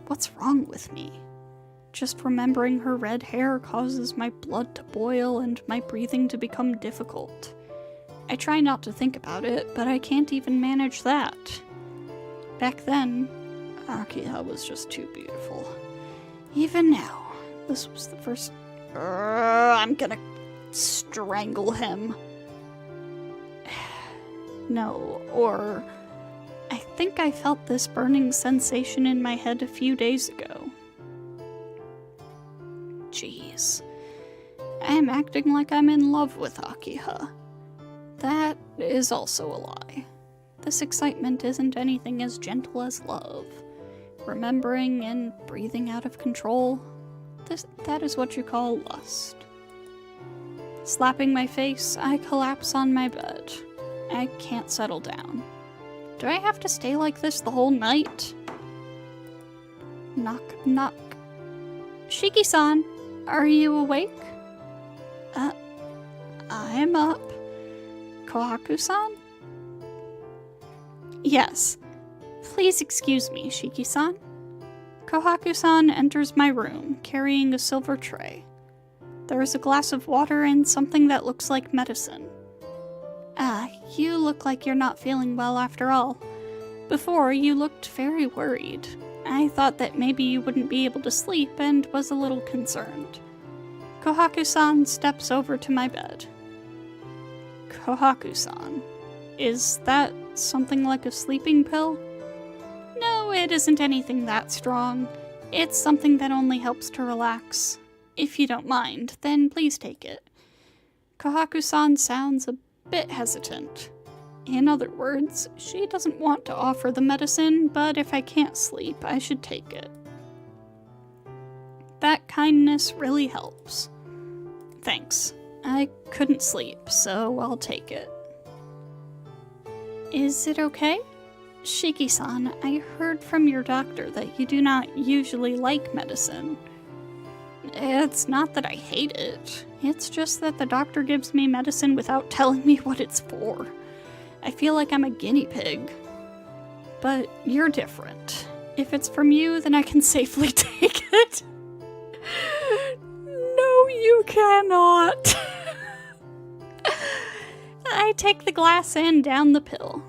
What's wrong with me? Just remembering her red hair causes my blood to boil and my breathing to become difficult. I try not to think about it, but I can't even manage that. Back then, Akiha was just too beautiful. Even now, this was the first... I'm gonna strangle him. No, or... I think I felt this burning sensation in my head a few days ago. Jeez. I am acting like I'm in love with Akiha. That is also a lie. This excitement isn't anything as gentle as love. Remembering and breathing out of control. That is what you call lust. Slapping my face, I collapse on my bed. I can't settle down. Do I have to stay like this the whole night? Knock, knock. Shiki-san, are you awake? I'm up. Kohaku-san? Yes. Please excuse me, Shiki-san. Kohaku-san enters my room, carrying a silver tray. There is a glass of water and something that looks like medicine. You look like you're not feeling well after all. Before, you looked very worried. I thought that maybe you wouldn't be able to sleep and was a little concerned. Kohaku-san steps over to my bed. Kohaku-san, is that something like a sleeping pill? No, it isn't anything that strong. It's something that only helps to relax. If you don't mind, then please take it. Kohaku-san sounds a bit hesitant. In other words, she doesn't want to offer the medicine, but if I can't sleep, I should take it. That kindness really helps. Thanks. I couldn't sleep, so I'll take it. Is it okay? Shiki-san, I heard from your doctor that you do not usually like medicine. It's not that I hate it. It's just that the doctor gives me medicine without telling me what it's for. I feel like I'm a guinea pig. But you're different. If it's from you, then I can safely take it. No, you cannot. I take the glass and down the pill.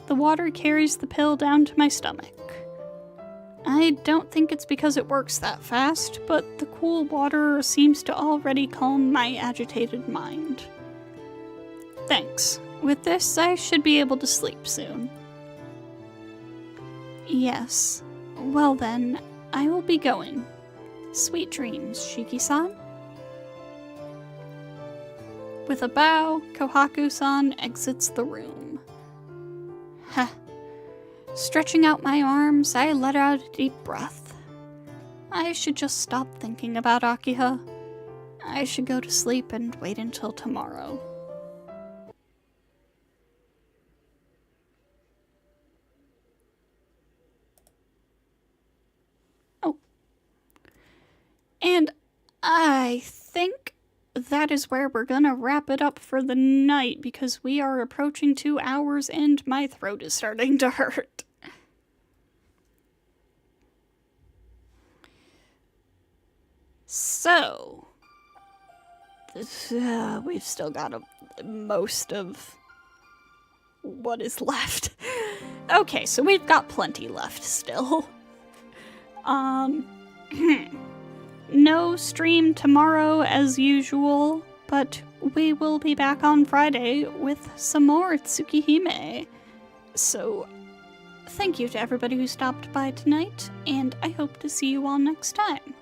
The water carries the pill down to my stomach. I I don't think it's because it works that fast, but the cool water seems to already calm my agitated mind. Thanks. With this, I should be able to sleep soon. Yes. Well then, I will be going. Sweet dreams, Shiki-san. With a bow, Kohaku-san exits the room. Heh. Stretching out my arms, I let out a deep breath. I should just stop thinking about Akiha. I should go to sleep and wait until tomorrow. Oh. And I think that is where we're gonna wrap it up for the night, because we are approaching 2 hours and my throat is starting to hurt. So, we've still got most of what is left. Okay, so we've got plenty left still. No stream tomorrow as usual, but we will be back on Friday with some more Tsukihime. So, thank you to everybody who stopped by tonight, and I hope to see you all next time.